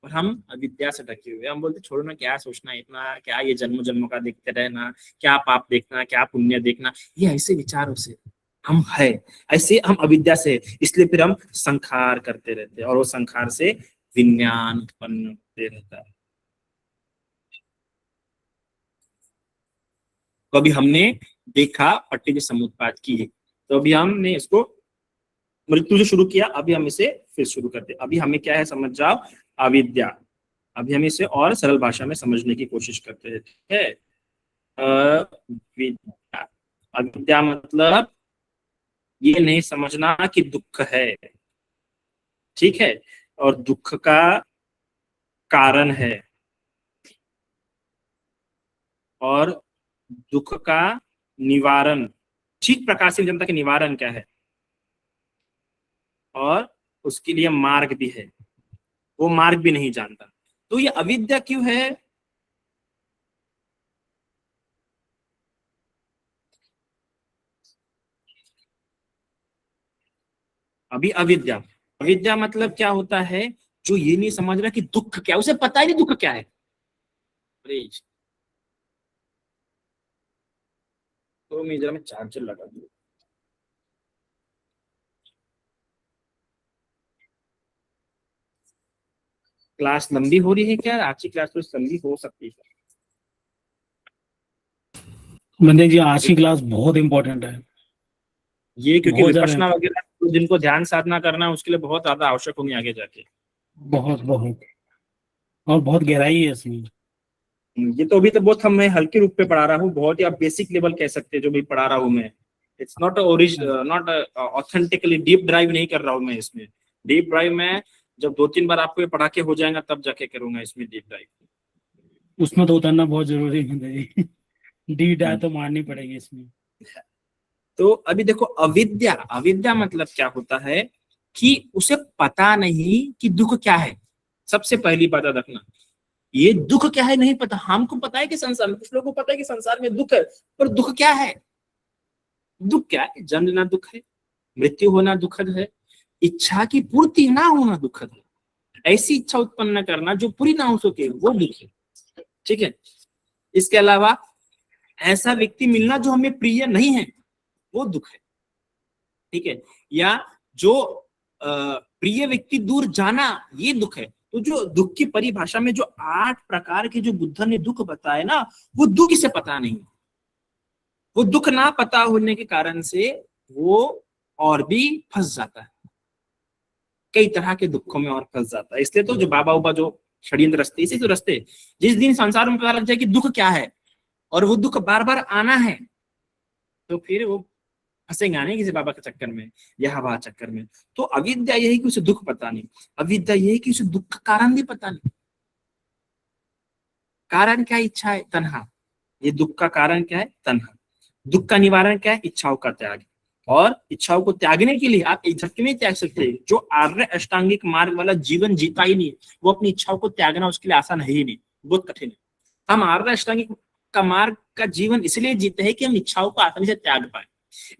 और हम अविद्या से ढके हुए, हम बोलते छोड़ो ना, क्या सोचना इतना, क्या ये जन्म जन्म का देखते रहना, क्या पाप देखना, क्या पुण्य देखना, ये ऐसे विचारों से हम है, ऐसे हम अविद्या से, इसलिए फिर हम संखार करते रहते हैं, और वो संखार से विज्ञान उत्पन्न होते रहता है। तो अभी हमने देखा पट्टिज समुत्पाद की, तो अभी हमने इसको मृत्यु से शुरू किया, अभी हम इसे फिर शुरू करते। अभी हमें क्या है समझ जाओ, अविद्या। अभी हम इसे और सरल भाषा में समझने की कोशिश करते हैं, ठीक है? अविद्या, अविद्या मतलब ये नहीं समझना कि दुख है, ठीक है, और दुख का कारण है, और दुख का निवारण, ठीक प्रकार से जनता के निवारण क्या है, और उसके लिए मार्ग भी है, वो मार्ग भी नहीं जानता। तो ये अविद्या क्यों है? अभी अविद्या, अविद्या मतलब क्या होता है? जो ये नहीं समझ रहा कि दुख क्या है, उसे पता ही नहीं दुख क्या है। अरे तो मैं जरा मैं चार्जर लगा दूं। क्लास लंबी हो रही है क्या? आज की क्लास तो लंबी हो सकती है। बंदे जी, आज की क्लास बहुत इंपॉर्टेंट है। ये क्योंकि बहुत ज्यादा विपश्यना वगैरह तो जिनको ध्यान साधना करना है उसके लिए बहुत ज्यादा आवश्यक होंगे आगे जाके। बहुत बहुत, और बहुत गहराई है इसमें। ये तो अभी तो बहुत मैं हल्के रूप पे पढ़ा रहा हूँ, बहुत ही आप बेसिक लेवल कह सकते हैं जो भी पढ़ा रहा हूँ मैं। It's not not authentically deep drive नहीं कर रहा हूँ मैं इसमें। डीप ड्राइव में जब 2-3 बार आपको ये पढ़ा के हो जाएगा तब जाके करूंगा इसमें डीप ड्राइव। उसमें तो उतरना बहुत जरूरी है बंदे जी। डी डाय तो मारनी पड़ेगी इसमें। तो अभी देखो, अविद्या, अविद्या मतलब क्या होता है कि उसे पता नहीं कि दुख क्या है। सबसे पहली बात याद रखना, ये दुख क्या है नहीं पता। हमको पता है कि संसार में, कुछ लोगों को पता है कि संसार में दुख है, पर दुख क्या है? दुख क्या है? जन्म लेना दुख है, मृत्यु होना दुखद है, इच्छा की पूर्ति ना होना दुखद है, ऐसी इच्छा उत्पन्न करना जो पूरी ना हो सके वो दुख है। ठीक है। इसके अलावा ऐसा व्यक्ति मिलना जो हमें प्रिय नहीं है वो दुख है। ठीक है। या जो प्रिय व्यक्ति दूर जाना ये दुख है। तो जो दुख की परिभाषा में जो 8 प्रकार के जो बुद्ध ने दुख बताए ना, वो दुख इसे पता नहीं। वो दुख ना पता होने के कारण से वो और भी फंस जाता है, कई तरह के दुखों में और फंस जाता है। इसलिए तो जो बाबा उबा जो षड्यंत्र रचते, इसी तो रचते, जिस दिन संसार में पता लग जाए कि दुख क्या है और वो दुख बार बार आना है, तो फिर वो फंसेगा नहीं किसी बाबा के चक्कर में या हवा चक्कर में। तो अविद्या यही कि उसे दुख पता नहीं, अविद्या यही कि उसे दुख का कारण भी पता नहीं। कारण क्या है? इच्छा है, तन्हा। ये दुख का कारण क्या है? तन्हा। दुख का निवारण क्या है? इच्छाओं का त्याग। और इच्छाओं को त्यागने के लिए आप एक झटके में त्याग सकते हैं। जो आर्य अष्टांगिक मार्ग वाला जीवन जीता ही नहीं, वो अपनी इच्छाओं को त्यागना उसके लिए आसान है ही नहीं, बहुत कठिन है। हम आर्य अष्टांगिक का मार्ग का जीवन इसलिए जीते हैं कि हम इच्छाओं को आसानी से त्याग पाए,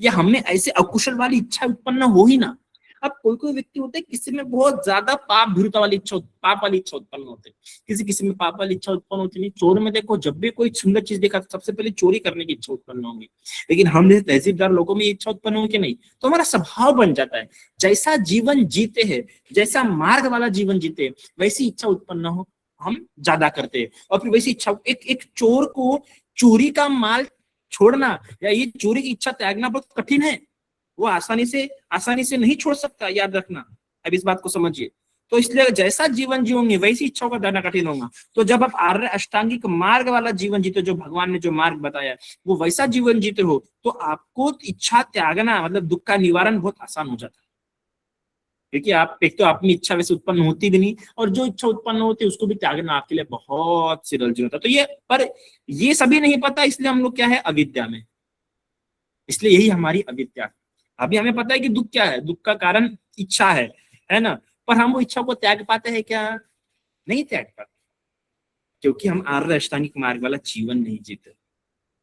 या हमें ऐसे अकुशल वाली इच्छा उत्पन्न हो ही ना। अब कोई कोई व्यक्ति होते हैं किसी में बहुत ज्यादा पाप भीरुता वाली इच्छा, पाप वाली इच्छा उत्पन्न होते हैं, किसी किसी में पाप वाली इच्छा उत्पन्न होती नहीं। चोर में देखो, जब भी कोई सुंदर चीज देखा तो सबसे पहले चोरी करने की इच्छा उत्पन्न होगी। लेकिन हम जैसे तहसीलदार लोगों में इच्छा उत्पन्न होगी कि नहीं? तो हमारा स्वभाव बन जाता है, जैसा जीवन जीते हैं, जैसा मार्ग वाला जीवन जीते वैसी इच्छा उत्पन्न हो हम ज्यादा करते हैं। और फिर वैसी इच्छा, एक एक चोर को चोरी का माल छोड़ना या ये चोरी की इच्छा त्यागना बहुत कठिन है। वो आसानी से नहीं छोड़ सकता, याद रखना। अब इस बात को समझिए। तो इसलिए जैसा जीवन जियोगे वैसी इच्छाओं का त्यागना कठिन होगा। तो जब आप आर्य अष्टांगिक मार्ग वाला जीवन जीते, जो भगवान ने जो मार्ग बताया वो वैसा जीवन जीते हो, तो आपको इच्छा त्यागना मतलब दुख का निवारण बहुत आसान हो जाता है। क्योंकि आप एक तो अपनी इच्छा वैसे उत्पन्न होती भी नहीं, और जो इच्छा उत्पन्न होती है उसको भी त्यागना आपके लिए बहुत सरल जीवन होता है। तो ये, पर ये सभी नहीं पता, इसलिए हम लोग क्या है? अविद्या में। इसलिए यही हमारी अविद्या। अभी हमें पता है कि दुख क्या है, दुख का कारण इच्छा है ना? पर हम वो इच्छा को त्याग पाते हैं क्या? नहीं त्याग पाते, क्योंकि हम आर्य अष्टांगिक मार्ग वाला जीवन नहीं जीते।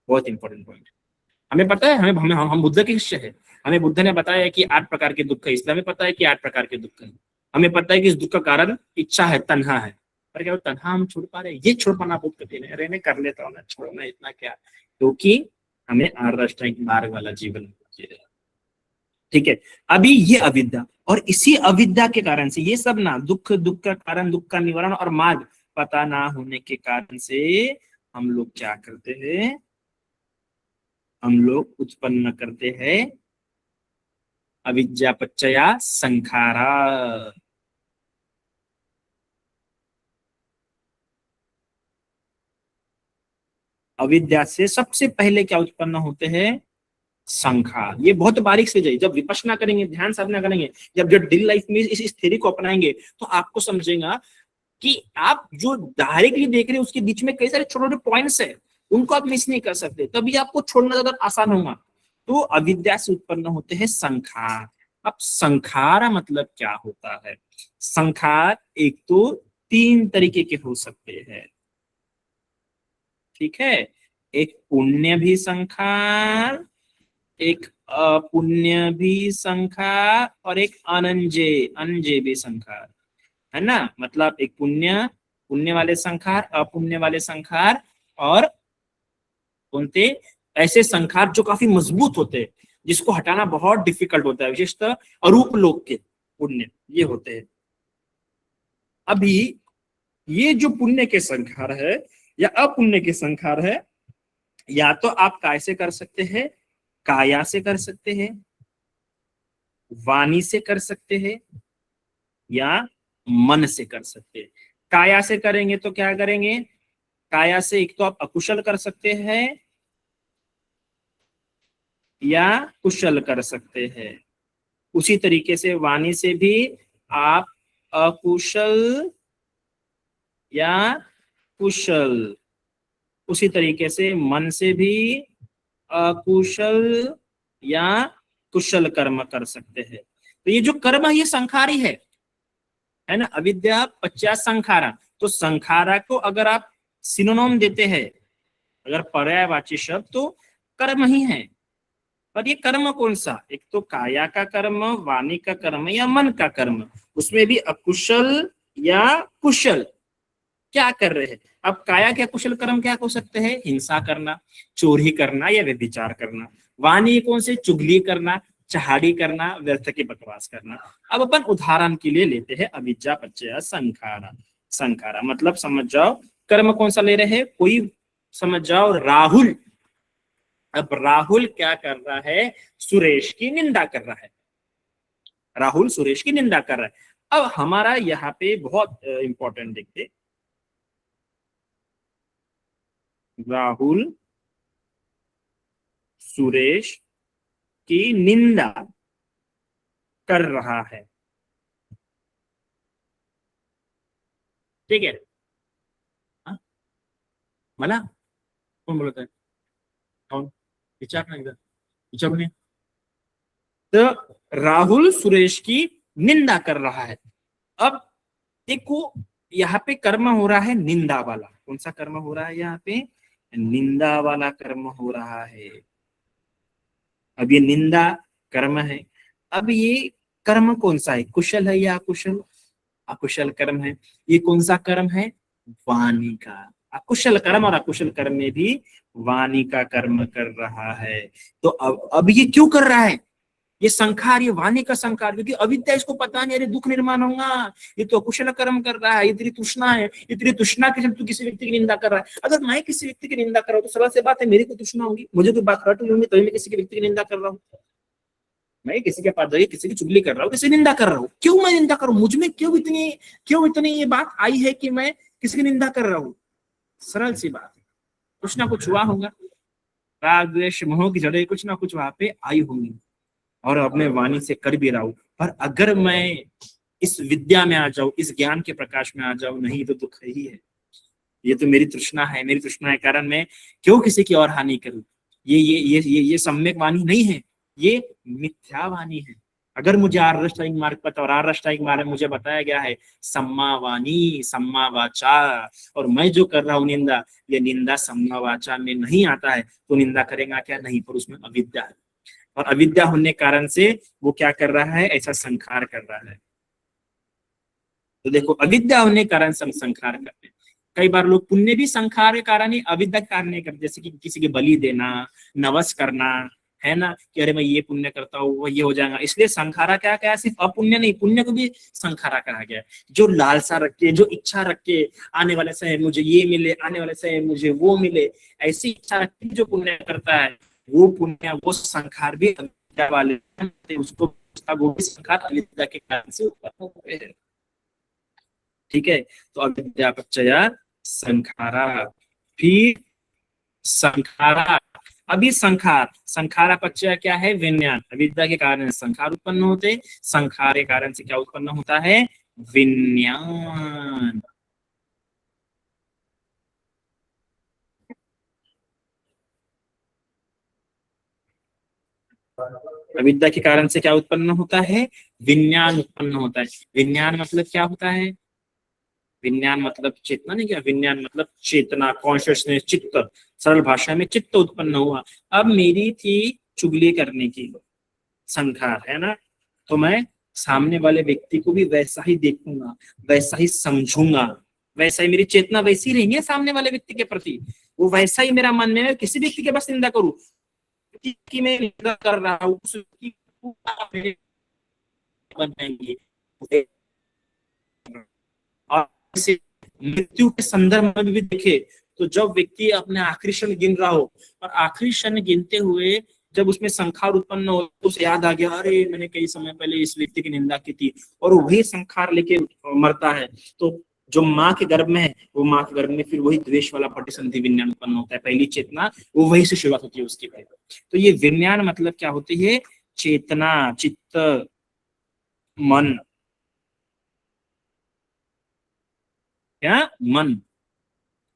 बहुत इंपॉर्टेंट पॉइंट। हमें पता है, हमें हमें हम बुद्ध के शिष्य है। हमें बुद्ध ने बताया कि 8 प्रकार के दुख है, इसलिए हमें पता है कि 8 प्रकार के दुख है। हमें पता है कि इस दुख का कारण इच्छा है, तन्हा है। पर क्या वो तन्हा हम छोड़ पा रहे हैं? ये छोड़ पाना बहुत कठिन है। अरे मैं कर लेता हूँ ना, छोड़ना इतना क्या, क्योंकि हमें आर्य अष्टांगिक मार्ग वाला जीवन जीना है। ठीक है। अभी ये अविद्या, और इसी अविद्या के कारण से ये सब ना, दुख, दुख का कारण, दुख का निवारण और मार्ग पता ना होने के कारण से हम लोग क्या करते हैं? हम लोग उत्पन्न करते हैं अविद्या पच्चया संखारा। अविद्या से सबसे पहले क्या उत्पन्न होते हैं? संखार। ये बहुत बारीक से जाइए, जब विपश्यना करेंगे, ध्यान साधना करेंगे, जब जब डेली लाइफ में इस थ्योरी को अपनाएंगे, तो आपको समझेगा कि आप जो डायरेक्टली देख रहे हैं उसके बीच में कई सारे छोटे छोटे पॉइंट्स है, उनको आप मिस नहीं कर सकते, तभी आपको छोड़ना ज्यादा आसान होगा। तो अविद्या से उत्पन्न होते हैं संखार। अब संखार मतलब क्या होता है? संखार एक तो 3 तरीके के हो सकते हैं, ठीक है। एक पुण्य भी संखार, एक अपुण्य भी संखार, और एक अनंजय अनजय भी संखार, है ना। मतलब एक पुण्य पुण्य वाले संखार, अपुण्य वाले संखार, और उनते ऐसे संखार जो काफी मजबूत होते हैं, जिसको हटाना बहुत डिफिकल्ट होता है, विशेषतः अरूप लोक के पुण्य ये होते हैं। अभी ये जो पुण्य के संखार है या अपुण्य के संखार है, या तो आप काय से कर सकते हैं, काया से कर सकते हैं, वाणी से कर सकते हैं, या मन से कर सकते हैं। काया से करेंगे तो क्या करेंगे? काया से एक तो आप अकुशल कर सकते हैं या कुशल कर सकते हैं। उसी तरीके से वाणी से भी आप अकुशल या कुशल, उसी तरीके से मन से भी अकुशल या कुशल कर्म कर सकते हैं। तो ये जो कर्म है ये संखारी है ना। अविद्या पश्चात संखारा, तो संखारा को अगर आप सिनोनिम देते हैं, अगर पर्यायवाची शब्द, तो कर्म ही है। पर ये कर्म कौन सा? एक तो काया का कर्म, वाणी का कर्म, या मन का कर्म। उसमें भी अकुशल या कुशल क्या कर रहे हैं। अब काया के अकुशल कर्म क्या हो सकते हैं? हिंसा करना, चोरी करना, या व्यभिचार करना। वाणी कौन से? चुगली करना, चहाड़ी करना, व्यर्थ की बकवास करना। अब अपन उदाहरण के लिए लेते हैं अविद्या पच्चय संखारा। संखारा मतलब समझ जाओ कर्म कौन सा ले रहे हैं, कोई समझ जाओ राहुल। अब राहुल क्या कर रहा है? सुरेश की निंदा कर रहा है। राहुल सुरेश की निंदा कर रहा है। अब हमारा यहाँ पे बहुत इंपॉर्टेंट देखते, राहुल सुरेश की निंदा कर रहा है, ठीक है। हाँ? मला कोण बोलत आहे? कौन? विचार ना एकदा, विचारू नये। तो राहुल सुरेश की निंदा कर रहा है। अब देखो यहाँ पे कर्म हो रहा है निंदा वाला। कौन सा कर्म हो रहा है यहाँ पे? निंदा वाला कर्म हो रहा है। अब ये निंदा कर्म है। अब ये कर्म कौन सा है? कुशल है या अकुशल? अकुशल कर्म है। ये कौन सा कर्म है? वाणी का। अकुशल कर्म और अकुशल कर्म में भी वाणी का कर्म कर रहा है। तो अब ये क्यों कर रहा है? ये संखार, ये वाणी का संखार, क्योंकि अविद्या इसको पता नहीं, अरे दुख निर्माण होगा, ये तो अकुशल कर्म कर रहा है, ये तेरी तृष्णा है, ये तेरी तृष्णा के जब तू किसी व्यक्ति की निंदा कर रहा है। अगर मैं किसी व्यक्ति की निंदा कर रहा हूँ तो सरल सी बात है, मेरी को तृष्णा होगी, मुझे कोई बात हर्ट होगी, तभी मैं किसी के व्यक्ति की निंदा कर रहा हूँ। मैं किसी के पास जाइए किसी की चुगली कर रहा हूँ, किसी निंदा कर रहा हूँ, क्यों मैं निंदा कर रहा हूँ? मुझ में क्यों इतनी ये बात आई है कि मैं किसी की निंदा कर रहा हूँ? सरल सी बात है, कुछ ना कुछ हुआ होगा, राग द्वेष मोह की जड़ें कुछ ना कुछ वहां पे आई होंगी, और अपने वाणी से कर भी रहा हूं। पर अगर मैं इस विद्या में आ जाऊं, इस ज्ञान के प्रकाश में आ जाऊं, नहीं तो दुख ही है। ये तो मेरी तृष्णा है, मेरी तृष्णा के कारण मैं क्यों किसी की और हानि करूं? ये सम्यक वाणी नहीं है, ये मिथ्या वाणी है। अगर मुझे आर्य अष्टांगिक मार्ग पता, और आर्य अष्टांगिक मार्ग में मुझे बताया गया है सम्मा वाणी सम्मा वाचा, और मैं जो कर रहा हूँ निंदा, ये निंदा सम्मा वाचा में नहीं आता है, तो निंदा करेगा क्या? नहीं, पर उसमें अविद्या है। और अविद्या होने कारण से वो क्या कर रहा है? ऐसा संखार कर रहा है। तो देखो अविद्या होने कारण संखार करते हैं। कई बार लोग पुण्य भी संखार के कारण ही, अविद्या के कारण नहीं करते। जैसे कि किसी के बलि देना, नवस करना, है ना, कि अरे मैं ये पुण्य करता हूँ वो ये हो जाएगा, इसलिए संखारा क्या कहा? सिर्फ अपुण्य नहीं, पुण्य को भी संखारा कहा गया। जो लालसा रख के, जो इच्छा रख के, आने वाले समय मुझे ये मिले, आने वाले समय मुझे वो मिले, ऐसी इच्छा रख के जो पुण्य करता है, वो पुण्य, वो संखार भी अविद्या वाले उसको, वो भी संखार अविद्या के कारण से उत्पन्न हुए हैं, ठीक है। तो अविद्या पच्चया संखारा, फिर संखारा। अभी संखारा पच्चय क्या है? विज्ञान। अविद्या के कारण संखार उत्पन्न होते, संखार के कारण से क्या उत्पन्न होता है? विज्ञान। अविद्या के कारण से क्या उत्पन्न होता है? विज्ञान उत्पन्न होता है। विज्ञान मतलब क्या होता है? विज्ञान मतलब चेतना नहीं, क्या विज्ञान मतलब चेतना, कॉन्शियसनेस, चित्त। सरल भाषा में चित्त उत्पन्न हुआ। अब मेरी थी चुगली करने की संखार, है ना, तो मैं सामने वाले व्यक्ति को भी वैसा ही देखूंगा, वैसा ही समझूंगा, वैसा ही मेरी चेतना वैसी रहेंगी सामने वाले व्यक्ति के प्रति। वो वैसा ही मेरा मन में, मैं किसी व्यक्ति के बस निंदा करूं की मैं निंदा कर रहा हूँ, उसकी बन जाएंगी। और इसे मृत्यु के संदर्भ में भी देखे तो जब व्यक्ति अपने आखिरी क्षण गिन रहा हो और आखिरी क्षण गिनते हुए जब उसमें संखार उत्पन्न हो तो उसे याद आ गया, अरे मैंने कई समय पहले इस व्यक्ति की निंदा की थी, और वही संखार लेके मरता है। तो जो माँ के गर्भ में है, वो माँ के गर्भ में फिर वही द्वेष वाला पटिसंधि विज्ञान उत्पन्न होता है। पहली चेतना वो वही से शुरुआत होती है उसकी। तो ये विज्ञान मतलब क्या होती है? चेतना, चित्त, मन, क्या मन।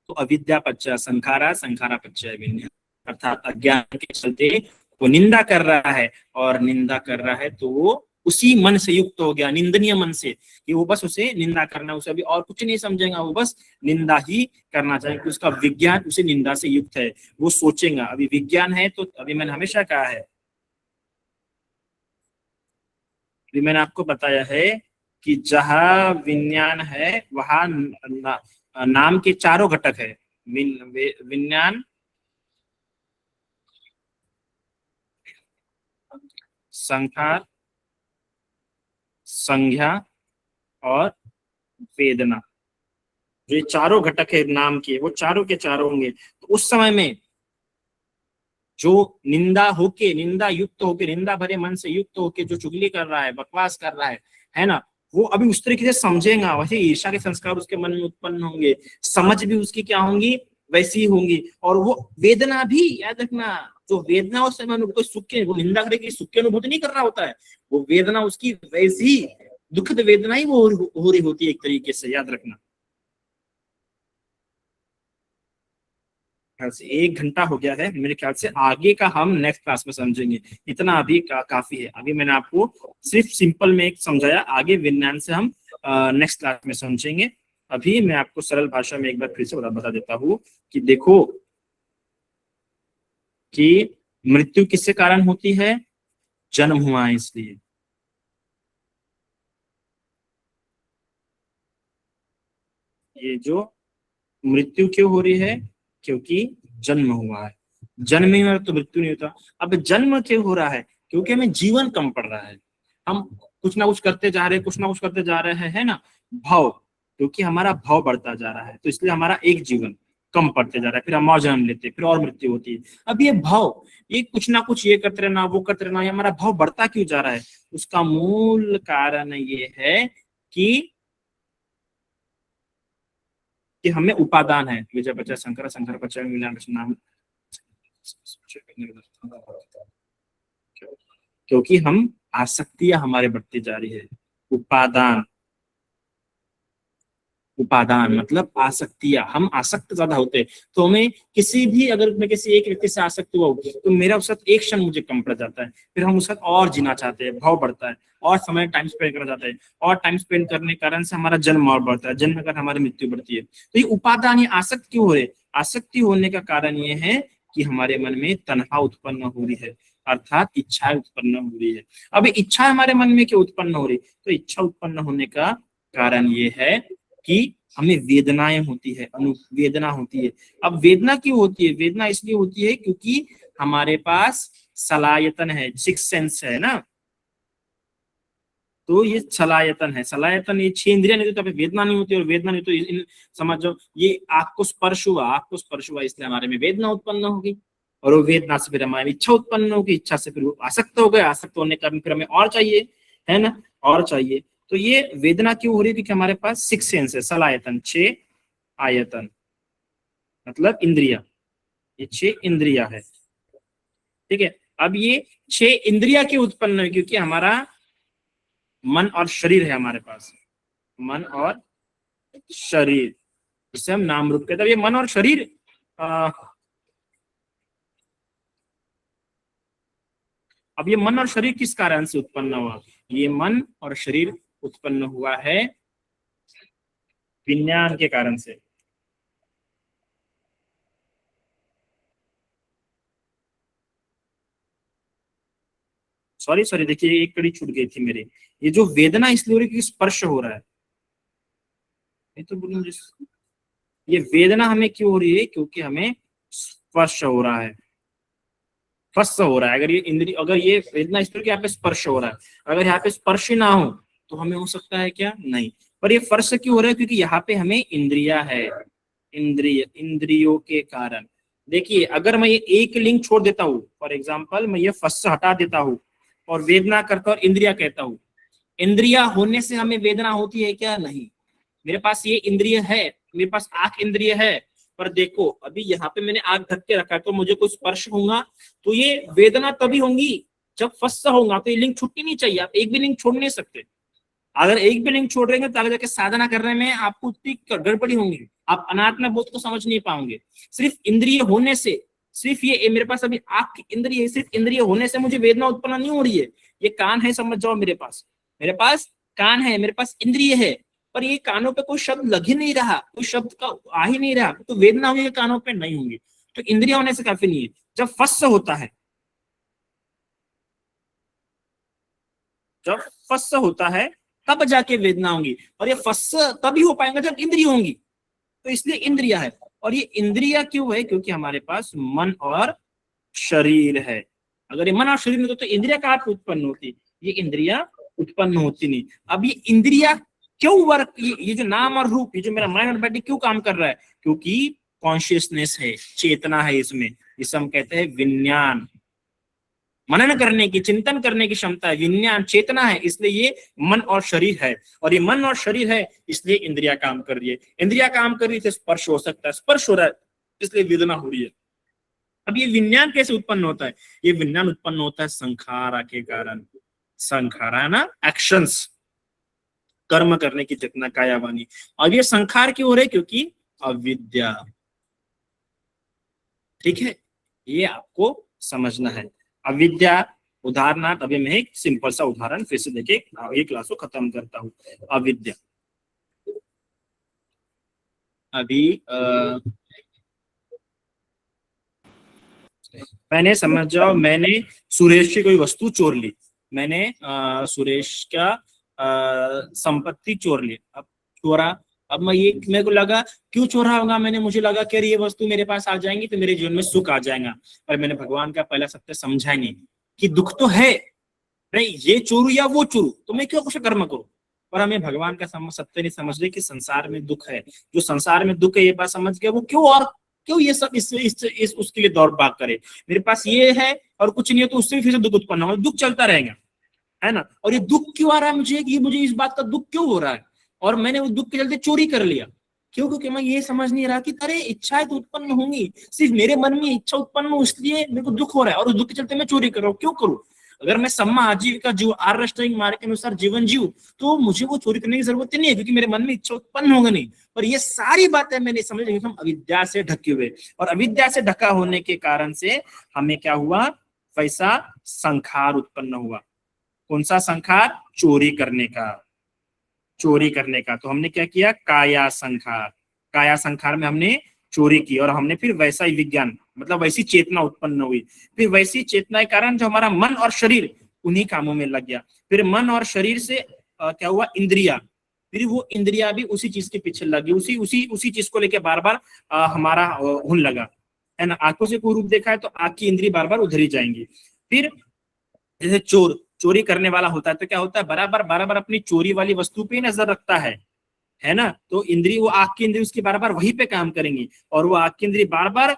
तो अविद्या पच्चय संखारा, संखारा पच्चय विज्ञान, अर्थात अज्ञान के चलते वो निंदा कर रहा है, और निंदा कर रहा है तो वो उसी मन से युक्त हो गया, निंदनीय मन से, कि वो बस उसे निंदा करना, उसे अभी और कुछ नहीं समझेगा, वो बस निंदा ही करना चाहेगा। उसका विज्ञान उसे निंदा से युक्त है, वो सोचेगा। अभी विज्ञान है तो अभी मैंने हमेशा कहा है, अभी मैंने आपको बताया है कि जहां विज्ञान है वहां नाम के चारों घटक है। विज्ञान, संखार, संज्ञा और वेदना। जो ये चारों घटक है नाम के, वो चारों के चारों होंगे। तो उस समय में जो निंदा होके, निंदा युक्त होके, निंदा भरे मन से युक्त होके जो चुगली कर रहा है, बकवास कर रहा है ना, वो अभी उस तरीके से समझेगा, वैसे ईर्ष्या के संस्कार उसके मन में उत्पन्न होंगे, समझ भी उसकी क्या होंगी, वैसी ही होंगी। और वो वेदना भी, याद रखना, जो वेदना उस समय कोई सुख के, वो निंदा करे कि सुख की अनुभूति नहीं कर रहा होता है, वो वेदना उसकी वैसी दुखद वेदना ही वो हो रही होती है एक तरीके से, याद रखना। ख्याल से 1 घंटा हो गया है, मेरे ख्याल से आगे का हम नेक्स्ट क्लास में समझेंगे। इतना अभी काफी है। अभी मैंने आपको सिर्फ सिंपल में एक समझाया, आगे विज्ञान से हम नेक्स्ट क्लास में समझेंगे। अभी मैं आपको सरल भाषा में एक बार फिर से बता देता हूँ कि देखो कि मृत्यु किसके कारण होती है? जन्म हुआ है इसलिए। ये जो मृत्यु क्यों हो रही है? क्योंकि जन्म हुआ है। जन्म नहीं हुआ तो मृत्यु नहीं होता। अब जन्म क्यों हो रहा है? क्योंकि हमें जीवन कम पड़ रहा है, हम कुछ ना कुछ करते जा रहे हैं, कुछ ना कुछ करते जा रहे हैं, है ना, भाव, क्योंकि हमारा भाव बढ़ता जा रहा है, तो इसलिए हमारा एक जीवन कम पड़ते जा रहा है, फिर हम और जन्म लेते हैं, फिर और मृत्यु होती है। अब ये भाव, ये कुछ ना कुछ ये करते रहना, वो करते रहना, ये हमारा भाव बढ़ता क्यों जा रहा है? उसका मूल कारण ये है कि हमें उपादान है। विजय बच्चा शंकर, शंकर बच्चा मिलान रचना, क्योंकि हम आसक्तियां हमारे बढ़ती जा रही है। उपादान, उपादान मतलब आसक्तियां, हम आसक्त ज्यादा होते हैं। तो हमें किसी भी, अगर मैं किसी एक व्यक्ति से आसक्त हुआ तो मेरा उसके साथ एक क्षण मुझे कम पड़ जाता है, फिर हम उसके साथ और जीना चाहते हैं, भाव बढ़ता है, और समय टाइम स्पेंड करना चाहते हैं, और टाइम स्पेंड करने के कारण से हमारा जन्म और बढ़ता है, जन्म कर हमारी मृत्यु बढ़ती है। तो ये उपादान, ये आसक्त क्यों हो रहे? आसक्ति होने का कारण ये है कि हमारे मन में तन्हा उत्पन्न हो रही है, अर्थात इच्छा उत्पन्न हो रही है। अब इच्छा हमारे मन में क्यों उत्पन्न हो रही? तो इच्छा उत्पन्न होने का कारण ये है कि हमें वेदनाएं होती है, अनुवेदना होती है। अब वेदना क्यों होती है? वेदना इसलिए होती है क्योंकि हमारे पास सलायतन है, सिक्स सेंस है ना, तो ये सलायतन है। सलायतन, ये 6 इंद्रियां नहीं तो वेदना नहीं होती, और वेदना नहीं तो समझो ये आंख को स्पर्श हुआ, आंख को स्पर्श हुआ, इसलिए हमारे में वेदना उत्पन्न होगी, और वो वेदना से फिर हमारी इच्छा उत्पन्न होगी, इच्छा से फिर वो आसक्त हो गए, आसक्त होने का फिर हमें और चाहिए, है ना, और चाहिए। तो ये वेदना क्यों हो रही है? क्योंकि हमारे पास 6 सेंस है, सलायतन, 6 आयतन मतलब इंद्रिया, ये 6 इंद्रिया है, ठीक है। अब ये 6 इंद्रिया क्यों उत्पन्न है? क्योंकि हमारा मन और शरीर है हमारे पास, मन और शरीर, जिसे हम नाम रूप कहते हैं। ये मन और शरीर अब ये मन और शरीर किस कारण से उत्पन्न हुआ? ये मन और शरीर उत्पन्न हुआ है विज्ञान के कारण से। सॉरी देखिए, एक कड़ी छूट गई थी मेरी। ये जो वेदना इसलिए हो रही है क्योंकि स्पर्श हो रहा है। ये तो बोलिए मुझे, ये वेदना हमें क्यों हो रही है? क्योंकि हमें स्पर्श हो रहा है, स्पर्श हो रहा है। अगर ये इंद्रिय, अगर ये वेदना इस तरह की यहाँ पे स्पर्श हो रहा है, अगर यहाँ पे स्पर्श ही ना हो तो हमें हो सकता है क्या? नहीं। पर ये स्पर्श क्यों हो रहा है? क्योंकि यहाँ पे हमें इंद्रिया है, इंद्रियों के कारण। देखिए, अगर मैं ये एक लिंग छोड़ देता हूँ, फॉर एग्जाम्पल मैं ये फर्स्ट हटा देता हूँ और वेदना करता और इंद्रिया कहता हूँ, इंद्रिया होने से हमें वेदना होती है क्या? नहीं। मेरे पास ये इंद्रिय है, मेरे पास आंख इंद्रिय है, पर देखो अभी यहाँ पे मैंने आंख ढक के रखा है, तो मुझे कोई स्पर्श होगा तो ये वेदना तभी होंगी जब फंसा होगा। तो ये लिंक छूटनी नहीं चाहिए, आप एक भी लिंक छोड़ नहीं सकते। अगर एक भी लिंक छोड़ रहेंगे तो आगे जाके साधना करने में आपको उतनी गड़बड़ी होंगी, आप अनात्म बोध को समझ नहीं पाओगे। सिर्फ इंद्रिय होने से, सिर्फ ये मेरे पास अभी आंख की इंद्रिय है, सिर्फ इंद्रिय होने से मुझे वेदना उत्पन्न नहीं हो रही है। ये कान है, समझ जाओ, मेरे पास कान है, मेरे पास इंद्रिय है, पर ये कानों पे कोई शब्द लग ही नहीं रहा, कोई शब्द का आ ही नहीं रहा, तो वेदना होगी कानों पे? नहीं होंगी। तो इंद्रिय होने से काफी नहीं है। जब फस होता है, जब फस होता है तब जाके वेदना होंगी, और ये फस तभी हो पाएगा जब इंद्रिय होंगी। तो इसलिए इंद्रिया है। और ये इंद्रिया क्यों है? क्योंकि हमारे पास मन और शरीर है। अगर ये मन और शरीर में तो इंद्रिया कहाँ पे उत्पन्न होती? ये इंद्रिया उत्पन्न होती नहीं। अब ये इंद्रिया क्यों वर्क, ये जो नाम और रूप, ये जो मेरा माइंड और बॉडी क्यों काम कर रहा है? क्योंकि कॉन्शियसनेस है, चेतना है इसमें, जिसे हम कहते हैं विज्ञान। मनन करने की, चिंतन करने की क्षमता है, विज्ञान चेतना है, इसलिए ये मन और शरीर है। और ये मन और शरीर है इसलिए इंद्रिया काम कर रही है। इंद्रिया काम कर रही है, स्पर्श हो सकता है, स्पर्श हो रहा है इसलिए वेदना हो रही है। अब ये विज्ञान कैसे उत्पन्न होता है? ये विज्ञान उत्पन्न होता है संखारा के कारण। संखारा है ना, एक्शंस, कर्म करने की चेतना, कायावानी। अब ये संखार क्यों हो रहे? क्योंकि अविद्या। ठीक है, ये आपको समझना है। अविद्या, उदाहरणार्थ अभी मैं एक सिंपल सा उदाहरण फिर से देखे ये क्लास को खत्म करता हूँ। अविद्या, अभी मैंने, समझ जाओ, मैंने सुरेश की कोई वस्तु चोर ली, मैंने सुरेश का संपत्ति चोर ली। अब चोरा, अब मैं ये, मेरे को लगा क्यों चोरा होगा, मैंने, मुझे लगा कि ये वस्तु मेरे पास आ जाएंगी तो मेरे जीवन में सुख आ जाएगा। पर मैंने भगवान का पहला सत्य समझा नहीं कि दुख तो है, नहीं ये चोरू या वो चोरू, तो मैं क्यों कुछ कर्म करूं। पर हमें भगवान का सत्य नहीं समझ रहे कि संसार में दुख है। जो संसार में दुख है ये बात समझ गया, वो क्यों और क्यों ये सब इस उसके लिए दौड़ भाग करे। मेरे पास ये है और कुछ नहीं है तो उससे भी फिर से दुख उत्पन्न होगा, दुख चलता रहेगा, है ना। और ये दुख क्यों आ रहा है मुझे, कि मुझे इस बात का दुख क्यों हो रहा है, और मैंने वो दुख के चलते चोरी कर लिया। क्यों? क्योंकि मैं ये समझ नहीं रहा कि अरे इच्छाएं तो उत्पन्न होंगी, सिर्फ मेरे मन में इच्छा उत्पन्न हो इसलिए मेरे को दुख हो रहा है, और उस दुख के चलते मैं चोरी कर रहा हूँ। क्यों करूँ? अगर मैं सम्मा आजीविका जीव, आर्य मार्ग के अनुसार जीवन जीव, तो मुझे वो चोरी करने की जरूरत नहीं है, क्योंकि मेरे मन में इच्छा उत्पन्न होगा नहीं। पर ये सारी बातें मैंने समझ ली, हम अविद्या से ढके हुए, और अविद्या से ढका होने के कारण से हमें क्या हुआ? वैसा संखार उत्पन्न हुआ। कौन सा संखार? चोरी करने का, चोरी करने का। तो हमने क्या किया? काया संखार, काया संखार में हमने चोरी की, और हमने फिर वैसा ही विज्ञान, मतलब वैसी चेतना उत्पन्न हुई। फिर वैसी चेतना के कारण जो हमारा मन और शरीर उन्हीं कामों में लग गया। फिर मन और शरीर से क्या हुआ? इंद्रिया, फिर वो इंद्रिया भी उसी चीज के पीछे लगी, उसी चीज को लेकर बार बार हमारा हुन लगा, है ना। आंखों से कोई रूप देखा है तो आंख की इंद्रिय बार बार उधर ही जाएंगी। फिर जैसे चोरी करने वाला होता है तो क्या होता है? बराबर अपनी चोरी वाली वस्तु पे नजर रखता है ना। तो इंद्रिय, वो आंख की इंद्रिय उसकी बार बार वहीं पे काम करेंगी, और वो आंख की इंद्रिय बार बार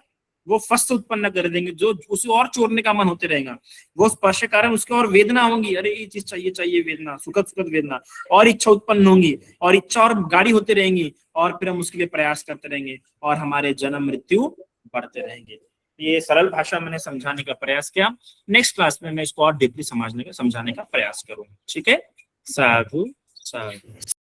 वो फस्त उत्पन्न कर देंगे, जो उसे और चोरने का मन होते रहेगा। वो स्पर्श के कारण उसके और वेदना होंगी, अरे ये चीज चाहिए वेदना, सुखद वेदना, और इच्छा उत्पन्न होंगी, और इच्छा और गाढ़ी होते रहेंगी, और फिर हम उसके लिए प्रयास करते रहेंगे, और हमारे जन्म मृत्यु बढ़ते रहेंगे। ये सरल भाषा मैंने समझाने का प्रयास किया। नेक्स्ट क्लास में मैं इसको और डीपली समझाने का प्रयास करूंगा। ठीक है, साधु साधु।